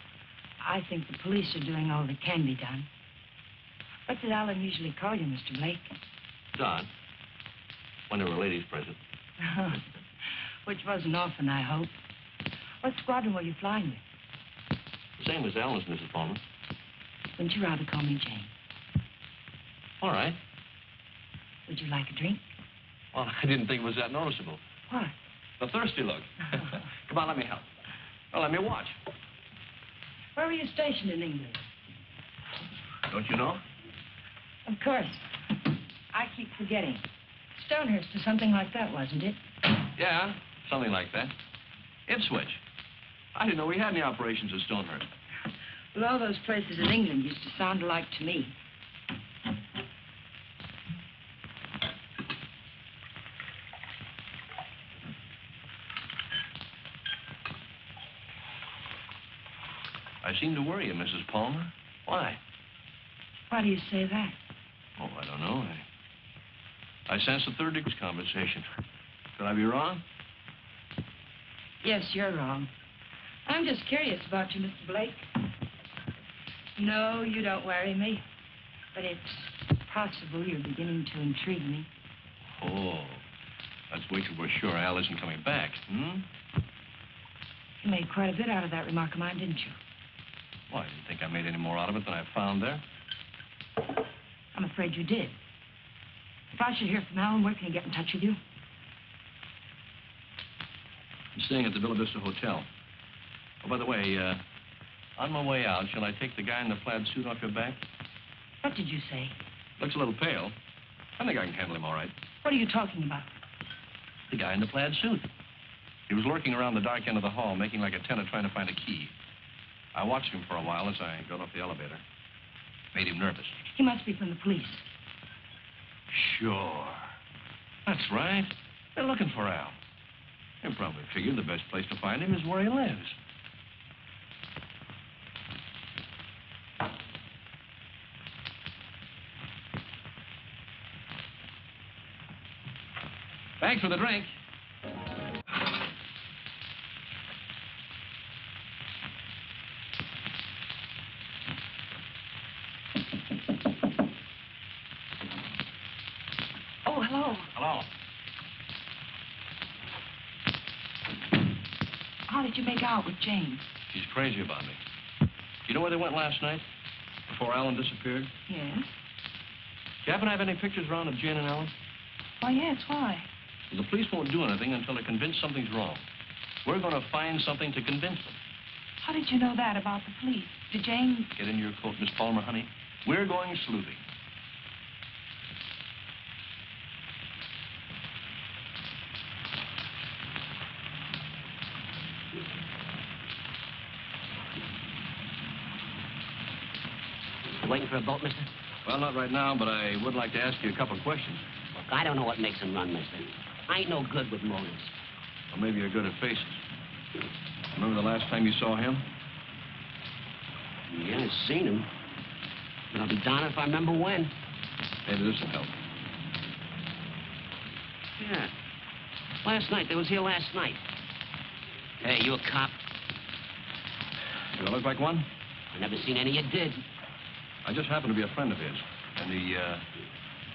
I think the police are doing all that can be done. What did Alan usually call you, Mr. Blake? Don. When there were ladies present. Which wasn't often, I hope. What squadron were you flying with? The same as Alan's, Mrs. Palmer. Wouldn't you rather call me Jane? All right. Would you like a drink? Well, I didn't think it was that noticeable. What? The thirsty look. Come on, let me help. Well, let me watch. Where were you stationed in England? Don't you know? Of course. I keep forgetting. Stonehurst or something like that, wasn't it? Yeah, something like that. Ipswich. I didn't know we had any operations at Stonehurst. Well, all those places in England used to sound alike to me. I seem to worry you, Mrs. Palmer. Why? Why do you say that? Oh, I don't know. I sense a third degree conversation. Could I be wrong? Yes, you're wrong. I'm just curious about you, Mr. Blake. No, you don't worry me. But it's possible you're beginning to intrigue me. Oh, let's wait till we're sure Al isn't coming back, hmm? You made quite a bit out of that remark of mine, didn't you? Well, I didn't think I made any more out of it than I found there. I'm afraid you did. If I should hear from Alan, where can he get in touch with you? I'm staying at the Villa Vista Hotel. Oh, by the way, on my way out, shall I take the guy in the plaid suit off your back? What did you say? Looks a little pale. I think I can handle him all right. What are you talking about? The guy in the plaid suit. He was lurking around the dark end of the hall, making like a tenant trying to find a key. I watched him for a while as I got off the elevator. Made him nervous. He must be from the police. Sure. That's right. They're looking for Al. They probably figured the best place to find him is where he lives. Thanks for the drink. Oh, hello. Hello. How did you make out with Jane? She's crazy about me. Do you know where they went last night? Before Alan disappeared? Yes? Do you happen to have any pictures around of Jane and Alan? Why, yes, why? Well, the police won't do anything until they're convinced something's wrong. We're going to find something to convince them. How did you know that about the police? Did Jane... Get in your coat, Miss Palmer, honey. We're going sleuthing. Waiting for a boat, mister? Well, not right now, but I would like to ask you a couple of questions. Look, I don't know what makes him run, mister. I ain't no good with motives. Well, maybe you're good at faces. Remember the last time you saw him? Yeah, I've seen him. But I'll be darned if I remember when. Maybe this will help. Yeah. Last night. They was here last night. Hey, you a cop? Do I look like one? I never seen any you did. I just happen to be a friend of his. And he,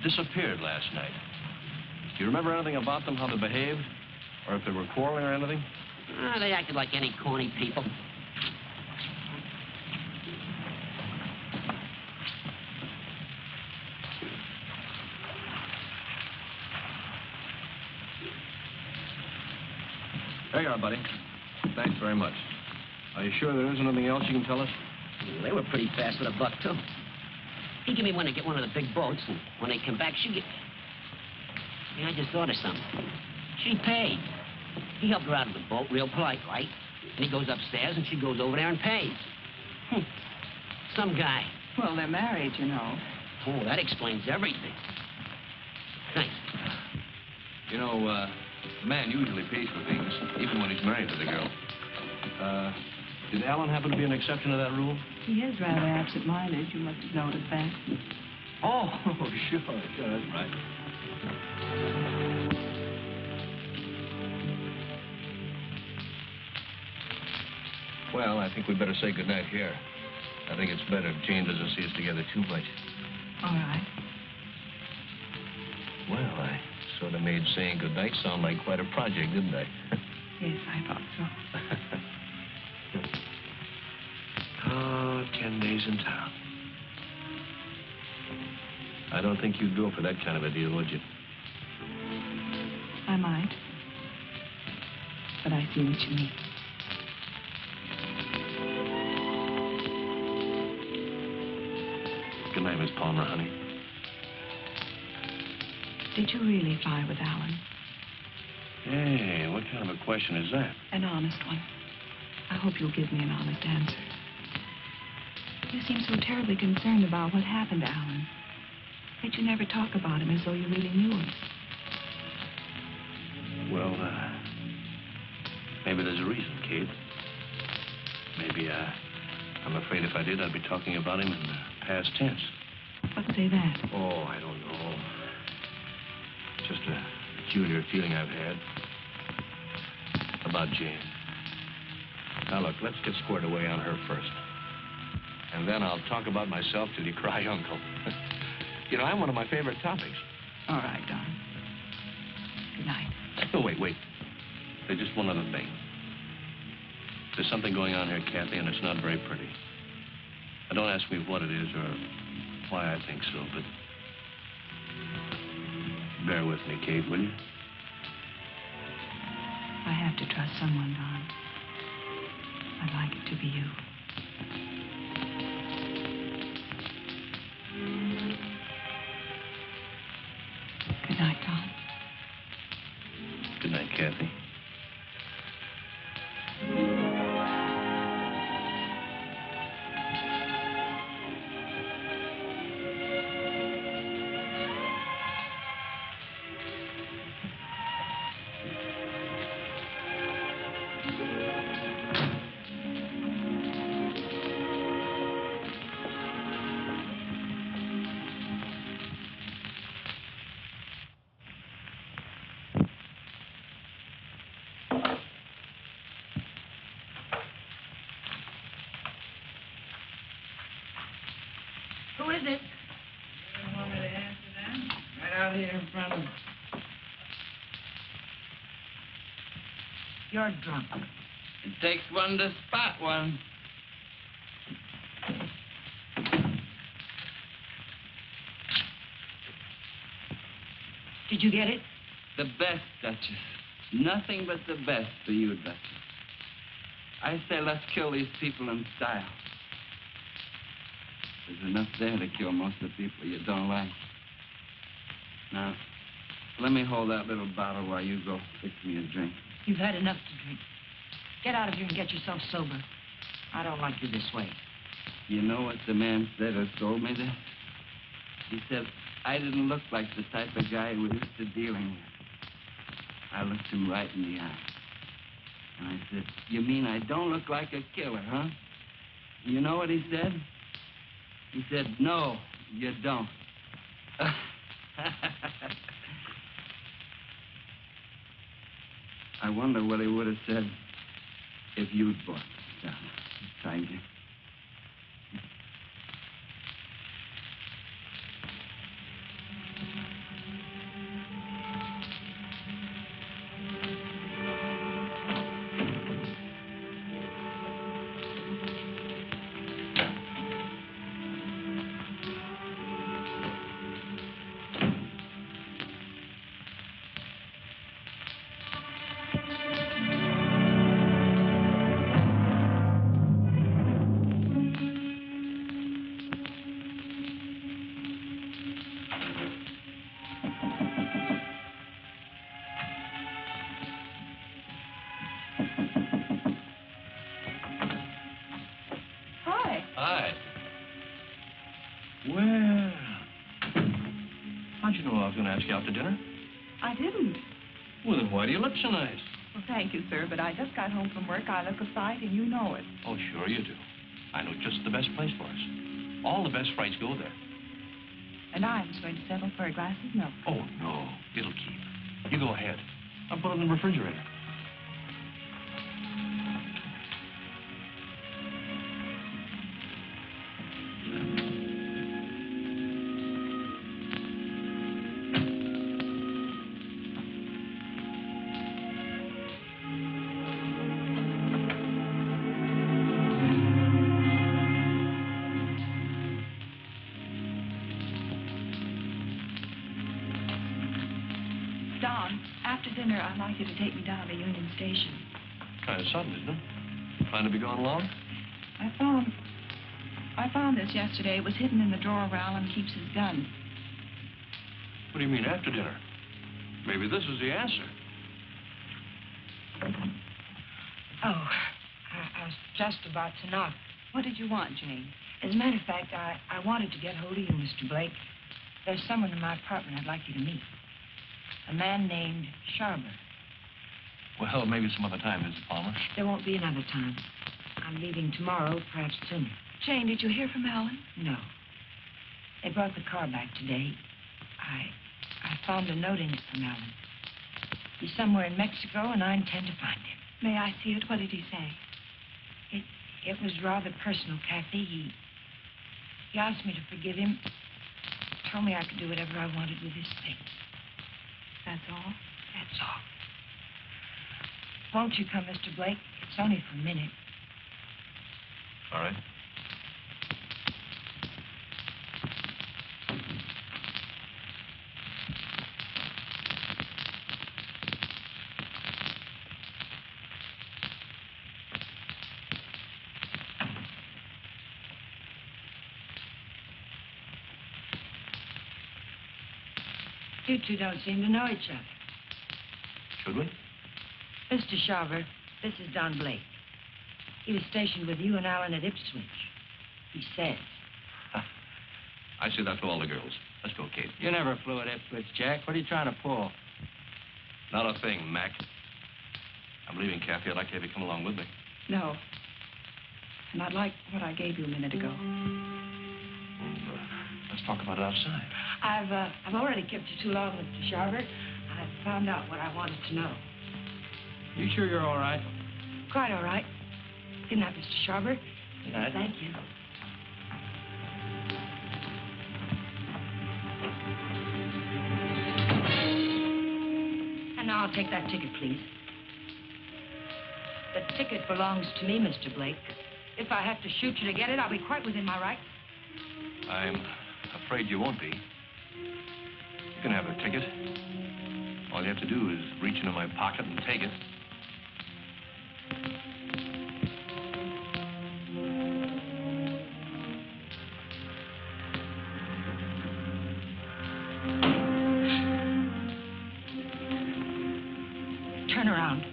disappeared last night. Do you remember anything about them, how they behaved? Or if they were quarreling or anything? They acted like any corny people. There you are, buddy. Thanks very much. Are you sure there isn't anything else you can tell us? They were pretty fast with a buck, too. He gave me one to get one of the big boats, and when they came back, she get... Yeah, I just thought of something. She paid. He helped her out of the boat, real polite, right? And he goes upstairs, and she goes over there and pays. Some guy. Well, they're married, you know. Oh, that explains everything. Thanks. You know, the man usually pays for things, even when he's married to the girl. Did Alan happen to be an exception to that rule? He is rather absent-minded. You must have noticed that. Oh, sure, that's right. Well, I think we'd better say goodnight here. I think it's better if Jane doesn't see us together too much. All right. Well, I sort of made saying goodnight sound like quite a project, didn't I? Yes, I thought so. Oh, 10 days in town. I don't think you'd go for that kind of a deal, would you? I might. But I see what you mean. Good night, Miss Palmer, honey. Did you really fly with Alan? Hey, what kind of a question is that? An honest one. I hope you'll give me an honest answer. You seem so terribly concerned about what happened to Alan. Yet you never talk about him as though you really knew him. Well, maybe there's a reason, Kate. Maybe, I'm afraid if I did, I'd be talking about him in the past tense. What say that? Oh, I don't know. Just a peculiar feeling I've had about Jane. Now, look, let's get squared away on her first. And then I'll talk about myself till you cry uncle. You know, I'm one of my favorite topics. All right, Don. Good night. Oh, wait. There's just one other thing. There's something going on here, Kathy, and it's not very pretty. Now, don't ask me what it is or why I think so, but bear with me, Kate, will you? I have to trust someone, Don. I'd like it to be you. Good night, Don. Good night, Kathy. Who is it? You want me to answer that? Right out here in front of me. You're drunk. It takes one to spot one. Did you get it? The best, Duchess. Nothing but the best for you, Duchess. I say let's kill these people in style. There's enough there to kill most of the people you don't like. Now, let me hold that little bottle while you go fix me a drink. You've had enough to drink. Get out of here and get yourself sober. I don't like you this way. You know what the man said who told me this? He said I didn't look like the type of guy he was used to dealing with. I looked him right in the eye. And I said, you mean I don't look like a killer, huh? You know what he said? He said, no, you don't. I wonder what he would have said if you'd bought the stuff. Thank you. Hi. Well, how'd you know I was going to ask you out to dinner? I didn't. Well, then why do you look so nice? Well, thank you, sir, but I just got home from work. I look a sight, and you know it. Oh, sure you do. I know just the best place for us. All the best frights go there. And I was going to settle for a glass of milk. Oh, no. It'll keep. You go ahead. I'll put it in the refrigerator. like you to take me down to Union Station. Kind of sudden, isn't it? Plan to be gone long? I found this yesterday. It was hidden in the drawer where Alan keeps his gun. What do you mean, after dinner? Maybe this is the answer. Oh, I was just about to knock. What did you want, Jane? As a matter of fact, I wanted to get hold of you, Mr. Blake. There's someone in my apartment I'd like you to meet. A man named Sharber. Well, maybe some other time, Mrs. Palmer. There won't be another time. I'm leaving tomorrow, perhaps sooner. Jane, did you hear from Alan? No. They brought the car back today. I found a note in it from Alan. He's somewhere in Mexico, and I intend to find him. May I see it? What did he say? It was rather personal, Kathy. He asked me to forgive him. Told me I could do whatever I wanted with his things. That's all? That's all. Won't you come, Mr. Blake? It's only for a minute. All right. You two don't seem to know each other. Should we? Mr. Sharver, this is Don Blake. He was stationed with you and Alan at Ipswich. He says. I say that to all the girls. Let's go, Kate. You never flew at Ipswich, Jack. What are you trying to pull? Not a thing, Mac. I'm leaving, Kathy. I'd like to have you come along with me. No. And I'd like what I gave you a minute ago. Let's talk about it outside. I've already kept you too long, Mr. Sharver. I've found out what I wanted to know. You sure you're all right? Quite all right. Good night, Mr. Sharver. Good night. Thank you. And now I'll take that ticket, please. The ticket belongs to me, Mr. Blake. If I have to shoot you to get it, I'll be quite within my rights. I'm afraid you won't be. You can have the ticket. All you have to do is reach into my pocket and take it. Turn around.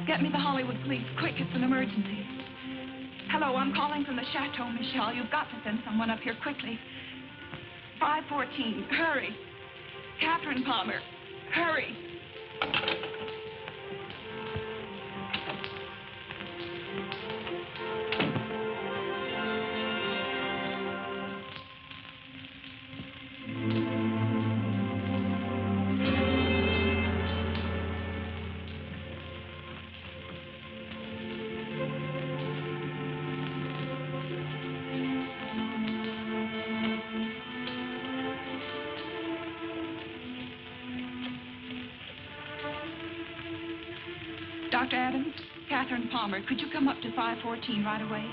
Get me the Hollywood police, quick, it's an emergency. Hello, I'm calling from the Chateau, Michelle. You've got to send someone up here quickly. 514, hurry. Catherine Palmer, hurry. Dr. Adams, Catherine Palmer, could you come up to 514 right away?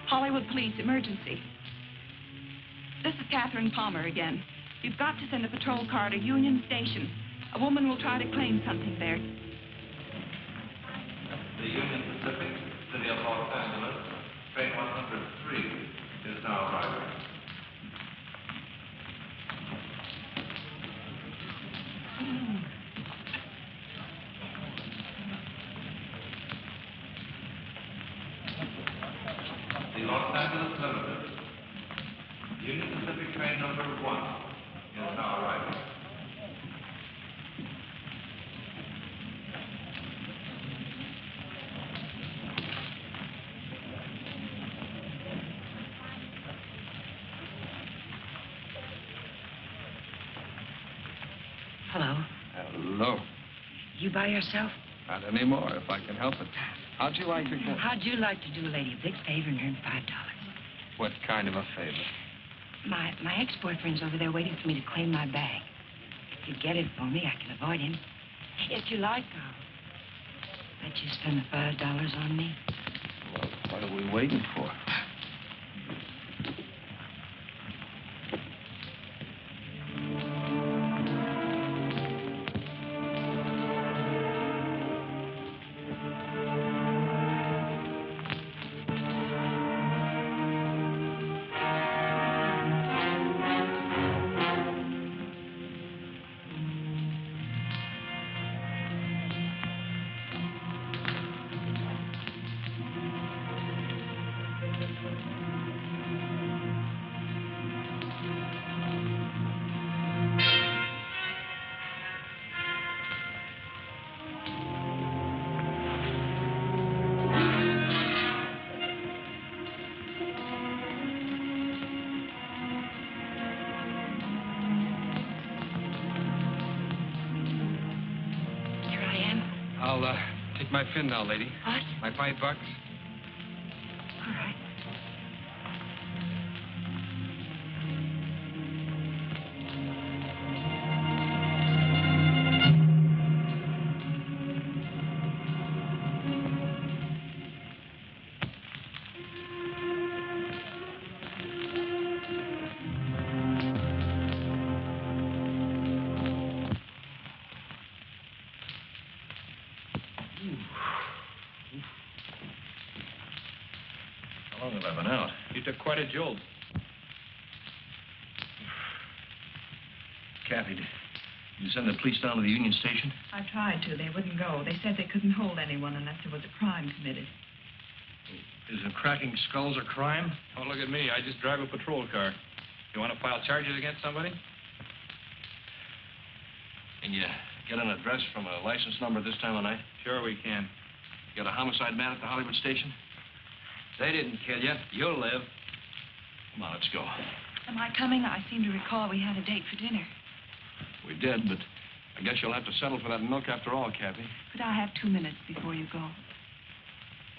Hollywood Police, emergency. This is Catherine Palmer again. You've got to send a patrol car to Union Station. A woman will try to claim something there. The Union Pacific, City of Los Angeles, train 103 is now arriving. The Los Angeles Limited, Union Pacific train number 1 is now arriving. Hello. Hello. You by yourself? Not anymore, if I can help it. How'd you like to go? How'd you like to do a lady a big favor and earn $5? What kind of a favor? My ex-boyfriend's over there waiting for me to claim my bag. If you get it for me, I can avoid him. If you like, I'll let you spend the $5 on me. Well, what are we waiting for? I'll take my fin now, lady. What? My $5. All right. How long have I been out? You took quite a jolt. Kathy, did you send the police down to the Union Station? I tried to. They wouldn't go. They said they couldn't hold anyone unless there was a crime committed. Isn't cracking skulls a crime? Don't look at me. I just drive a patrol car. You want to file charges against somebody? Can you get an address from a license number this time of night? Sure we can. You got a homicide man at the Hollywood station? They didn't kill you. You'll live. Come on, let's go. Am I coming? I seem to recall we had a date for dinner. We did, but I guess you'll have to settle for that milk after all, Kathy. Could I have 2 minutes before you go?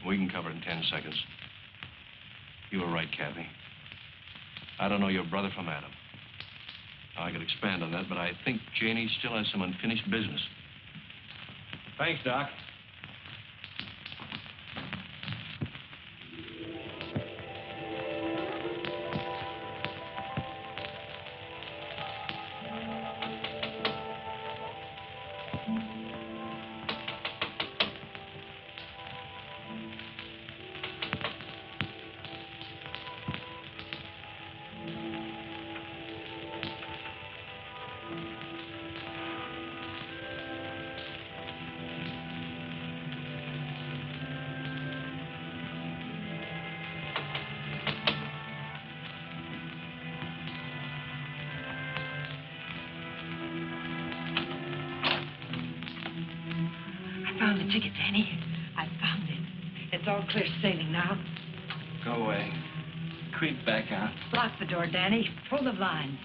We can cover it in 10 seconds. You were right, Kathy. I don't know your brother from Adam. I could expand on that, but I think Janie still has some unfinished business. Thanks, Doc. Found the ticket, Danny. I found it. It's all clear sailing now. Go away. Creep back out. Lock the door, Danny. Pull the blinds.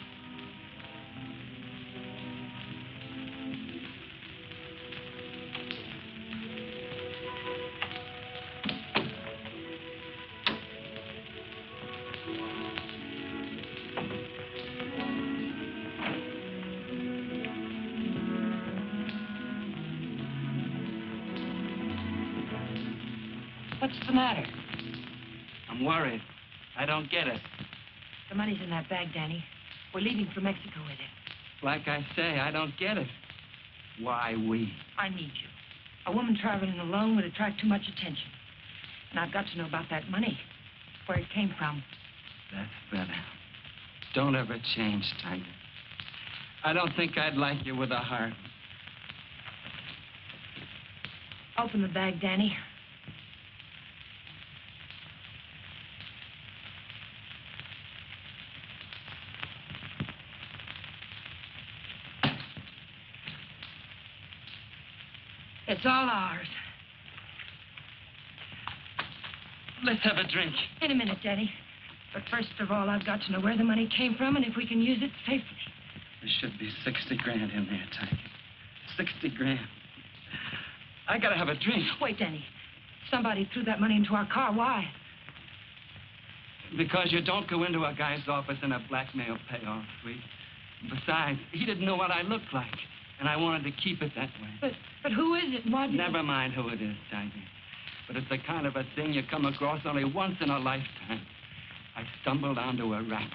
What's the matter? I'm worried. I don't get it. The money's in that bag, Danny. We're leaving for Mexico with it. Like I say, I don't get it. Why we? I need you. A woman traveling alone would attract too much attention. And I've got to know about that money. Where it came from. That's better. Don't ever change, Tiger. I don't think I'd like you with a heart. Open the bag, Danny. It's all ours. Let's have a drink. In a minute, Danny. But first of all, I've got to know where the money came from and if we can use it safely. There should be 60 grand in there, Tiger. 60 grand. I gotta have a drink. Wait, Danny. Somebody threw that money into our car. Why? Because you don't go into a guy's office in a blackmail payoff suite. Besides, he didn't know what I looked like. And I wanted to keep it that way. But who is it? What? Never mind who it is, Tiger. But it's the kind of a thing you come across only once in a lifetime. I stumbled onto a racket.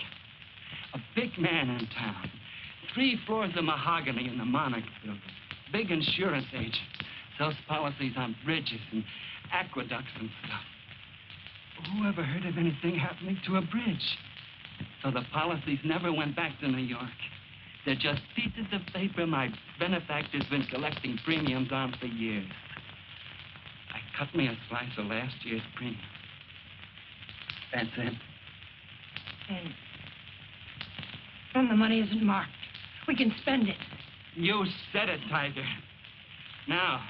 A big man in town. 3 floors of mahogany in the Monarch building. Big insurance agent. Sells policies on bridges and aqueducts and stuff. Who ever heard of anything happening to a bridge? So the policies never went back to New York. They're just pieces of paper my benefactor's been collecting premiums on for years. I cut me a slice of last year's premium. That's it. And the money isn't marked. We can spend it. You said it, Tiger. Now,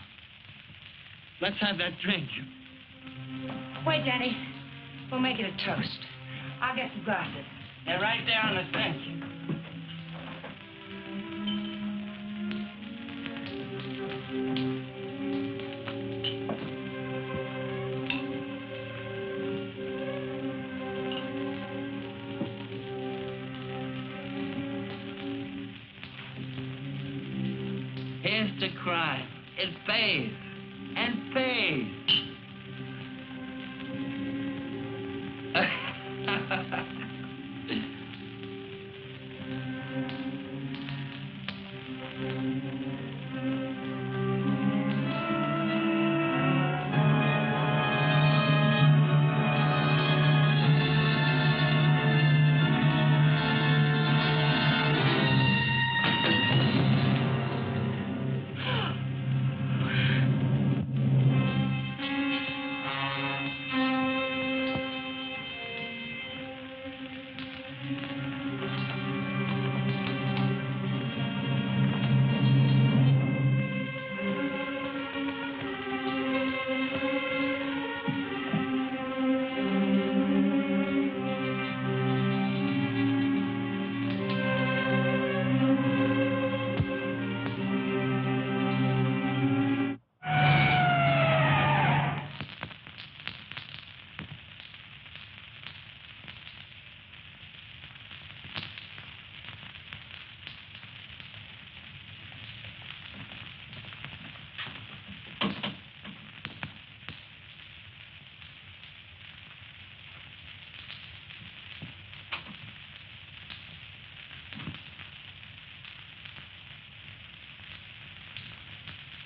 let's have that drink. Wait, Danny. We'll make it a toast. I'll get some glasses. They're right there on the sink. Here's to crime. It pays. And pays.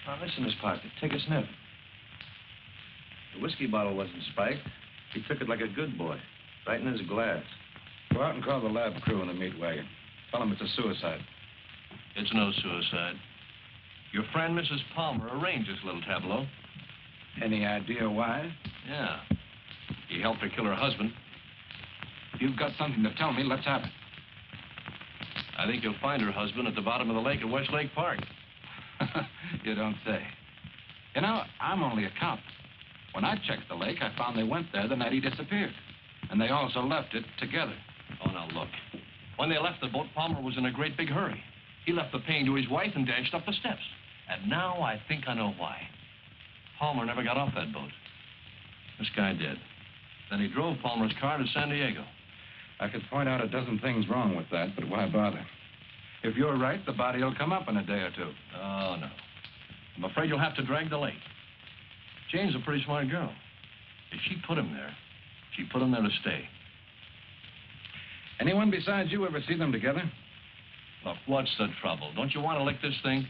Now, listen, Miss Parker, take a sniff. The whiskey bottle wasn't spiked. He took it like a good boy, right in his glass. Go out and call the lab crew in the meat wagon. Tell them it's a suicide. It's no suicide. Your friend, Mrs. Palmer, arranged this little tableau. Any idea why? Yeah. He helped her kill her husband. If you've got something to tell me, let's have it. I think you'll find her husband at the bottom of the lake at Westlake Park. You don't say. You know, I'm only a cop. When I checked the lake, I found they went there the night he disappeared. And they also left it together. Oh, now, look. When they left the boat, Palmer was in a great big hurry. He left the pane to his wife and dashed up the steps. And now I think I know why. Palmer never got off that boat. This guy did. Then he drove Palmer's car to San Diego. I could point out a dozen things wrong with that, but why bother? If you're right, the body will come up in a day or two. Oh, no. I'm afraid you'll have to drag the lake. Jane's a pretty smart girl. If she put him there, she put him there to stay. Anyone besides you ever see them together? Look, what's the trouble? Don't you want to lick this thing?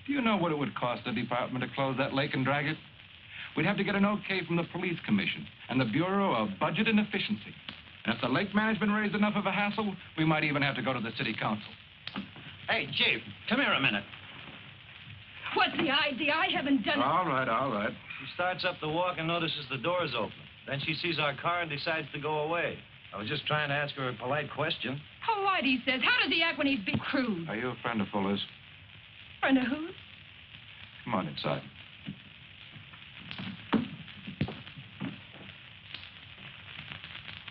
Do you know what it would cost the department to close that lake and drag it? We'd have to get an okay from the police commission and the Bureau of Budget and Efficiency. And if the lake management raised enough of a hassle, we might even have to go to the city council. Hey, Chief, come here a minute. What's the idea? I haven't done it. All right, all right. She starts up the walk and notices the door's open. Then she sees our car and decides to go away. I was just trying to ask her a polite question. How white he says. How does he act when he's big crude? Are you a friend of Fuller's? Friend of whose? Come on inside.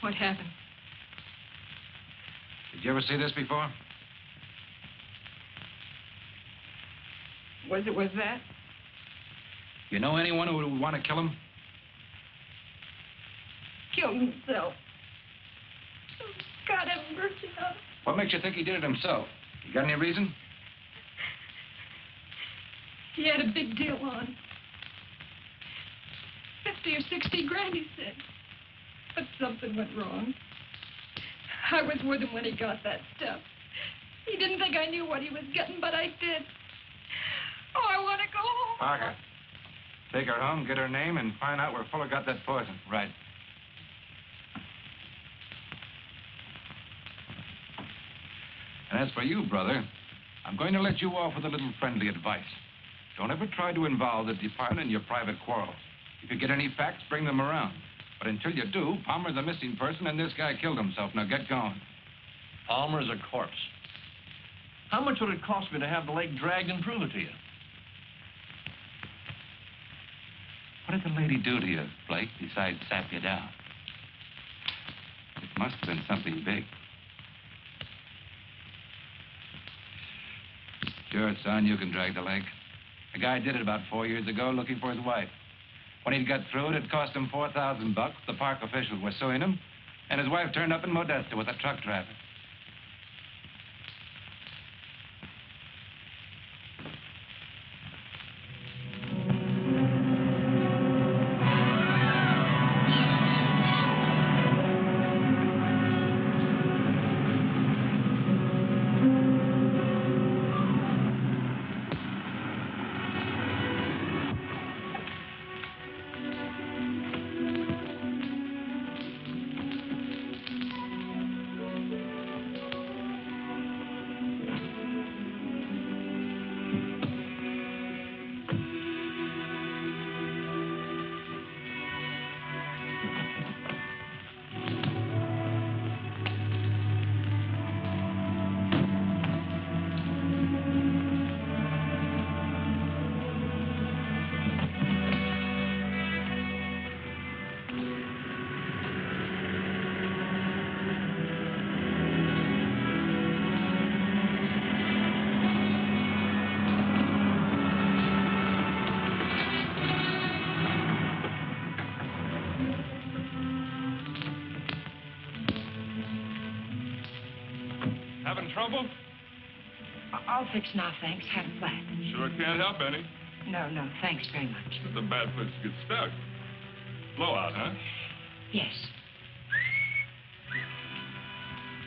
What happened? Did you ever see this before? Was that? You know anyone who would want to kill him? Killed himself. Oh, God have mercy on him. What makes you think he did it himself? You got any reason? He had a big deal on. 50 or 60 grand, he said. But something went wrong. I was with him when he got that stuff. He didn't think I knew what he was getting, but I did. Oh, I want to go home. Parker, take her home, get her name, and find out where Fuller got that poison. Right. And as for you, brother, I'm going to let you off with a little friendly advice. Don't ever try to involve the department in your private quarrels. If you get any facts, bring them around. But until you do, Palmer's a missing person, and this guy killed himself. Now get going. Palmer's a corpse. How much would it cost me to have the leg dragged and prove it to you? What did the lady do to you, Blake, besides sap you down? It must have been something big. Sure, son, you can drag the leg. A guy did it about 4 years ago looking for his wife. When he'd got through it cost him $4,000. The park officials were suing him, and his wife turned up in Modesto with a truck driver. Having trouble? I'll fix now, thanks. Have a flat. Sure can't help any. No, thanks very much. It's a bad place to get stuck. Blowout, huh? Yes.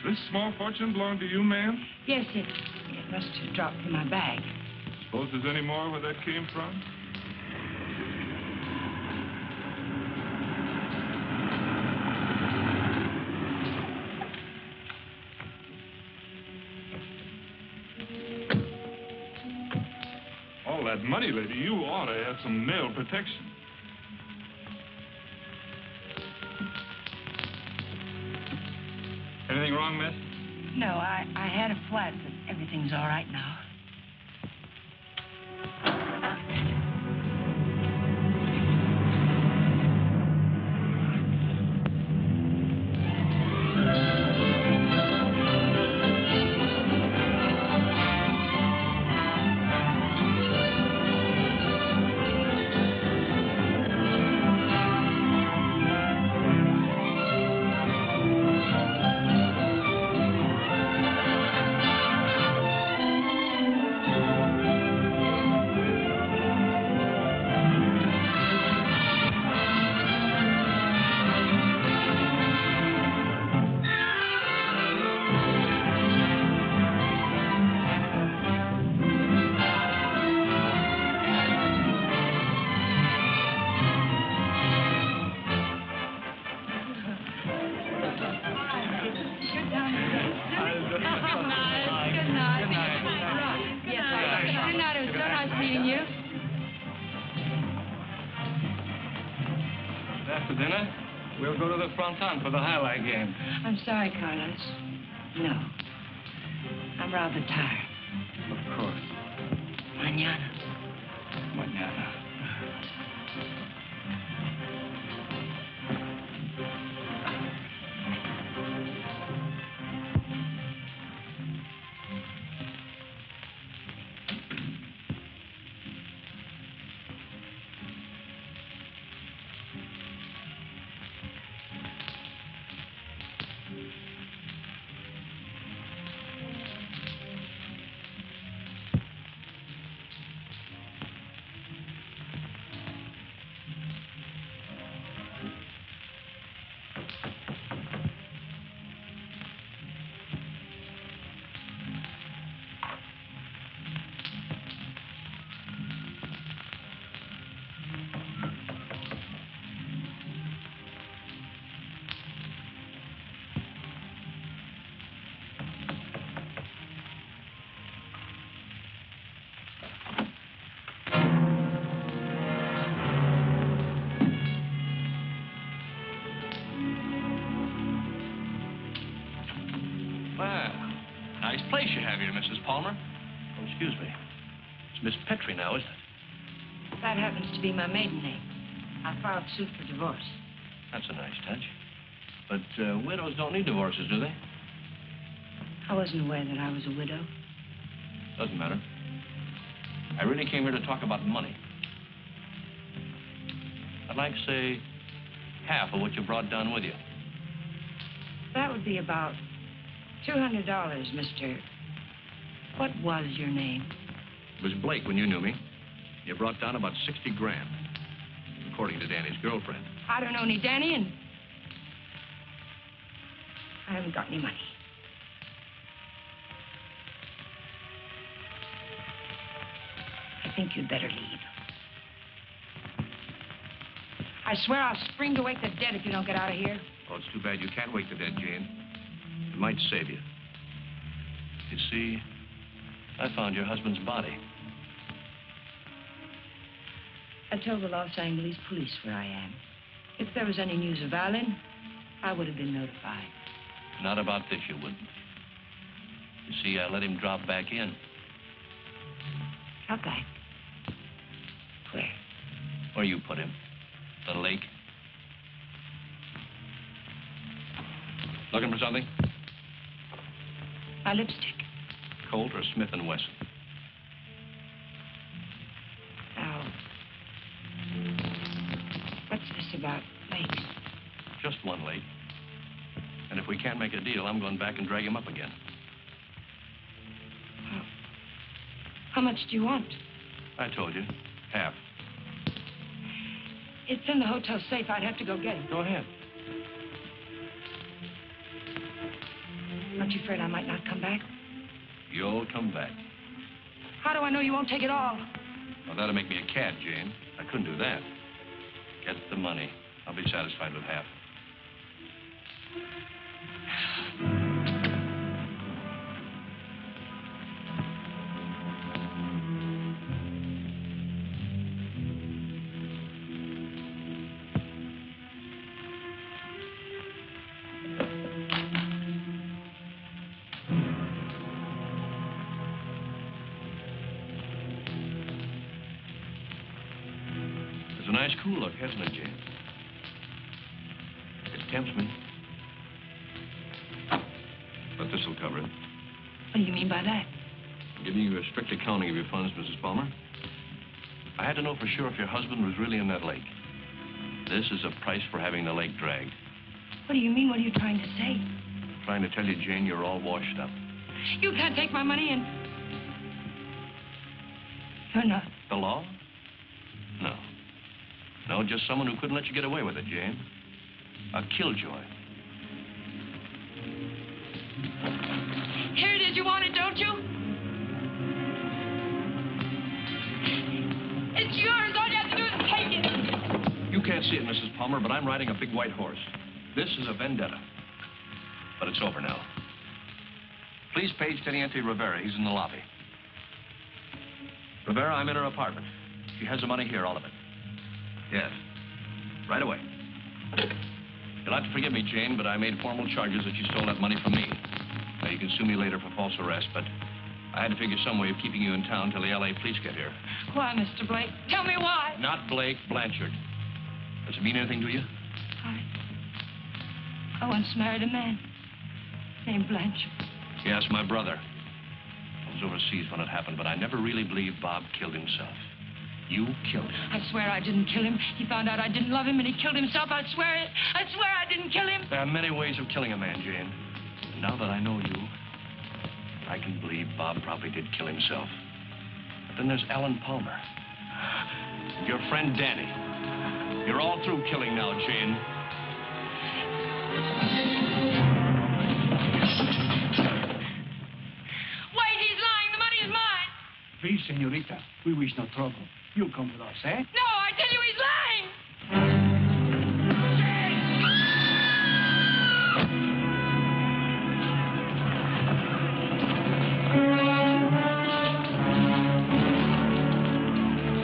This small fortune belong to you, ma'am? Yes, it must have dropped from my bag. Suppose there's any more where that came from? All that money, lady, you ought to have some nail protection. Anything wrong, miss? No, I had a flat, but everything's all right now. After dinner, we'll go to the fronton for the highlight game. I'm sorry, Carlos. No. I'm rather tired. Of course. Mañana. Mañana. Mrs. Palmer? Oh, excuse me. It's Miss Petrie now, isn't it? That happens to be my maiden name. I filed suit for divorce. That's a nice touch. But widows don't need divorces, do they? I wasn't aware that I was a widow. Doesn't matter. I really came here to talk about money. I'd like, say, half of what you brought down with you. That would be about $200, Mr. What was your name? It was Blake when you knew me. You brought down about 60 grand, according to Danny's girlfriend. I don't know any Danny, and I haven't got any money. I think you'd better leave. I swear I'll spring to wake the dead if you don't get out of here. Oh, it's too bad you can't wake the dead, Jane. It might save you. You see, I found your husband's body. I told the Los Angeles police where I am. If there was any news of Alan, I would have been notified. Not about this, you wouldn't. You see, I let him drop back in. Drop back? Where? Where you put him. The lake. Looking for something? My lipstick. Colt or Smith & Wesson? Now, what's this about lakes? Just one lake. And if we can't make a deal, I'm going back and drag him up again. How much do you want? I told you. Half. It's in the hotel safe. I'd have to go get it. Go ahead. Aren't you afraid I might not come back? You'll come back. How do I know you won't take it all? Well, that'll make me a cad, Jane. I couldn't do that. Get the money. I'll be satisfied with half. A nice cool look, hasn't it, Jane? It tempts me. But this'll cover it. What do you mean by that? I'm giving you a strict accounting of your funds, Mrs. Palmer. I had to know for sure if your husband was really in that lake. This is a price for having the lake dragged. What do you mean? What are you trying to say? I'm trying to tell you, Jane, you're all washed up. You can't take my money and... You're not. The law? No. No, just someone who couldn't let you get away with it, Jane. A killjoy. Here it is. You want it, don't you? It's yours. All you have to do is take it. You can't see it, Mrs. Palmer, but I'm riding a big white horse. This is a vendetta. But it's over now. Please page Teniente Rivera. He's in the lobby. Rivera, I'm in her apartment. She has the money here, all of it. Yes. Right away. You'll have to forgive me, Jane, but I made formal charges that you stole that money from me. Now, you can sue me later for false arrest, but I had to figure some way of keeping you in town till the L.A. police get here. Why, Mr. Blake? Tell me why. Not Blake, Blanchard. Does it mean anything to you? I once married a man named Blanchard. Yes, my brother. I was overseas when it happened, but I never really believed Bob killed himself. You killed him. I swear I didn't kill him. He found out I didn't love him and he killed himself. I swear it. I swear I didn't kill him. There are many ways of killing a man, Jane. Now that I know you, I can believe Bob probably did kill himself. But then there's Alan Palmer. Your friend Danny. You're all through killing now, Jane. Wait, he's lying. The money is mine. Please, senorita, we wish no trouble. You'll come with us, eh? No, I tell you he's lying.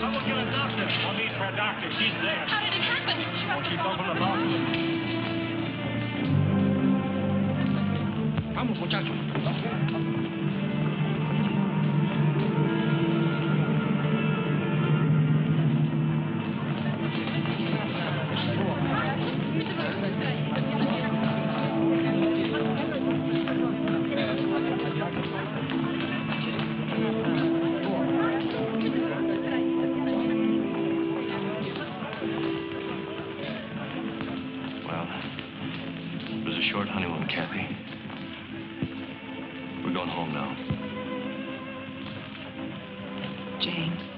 Someone get a doctor. No need for a doctor. She's there. How did it happen? Oh, she's up in the bathroom. Vamos, muchachos. child. It was a short honeymoon, Kathy. We're going home now. Jane.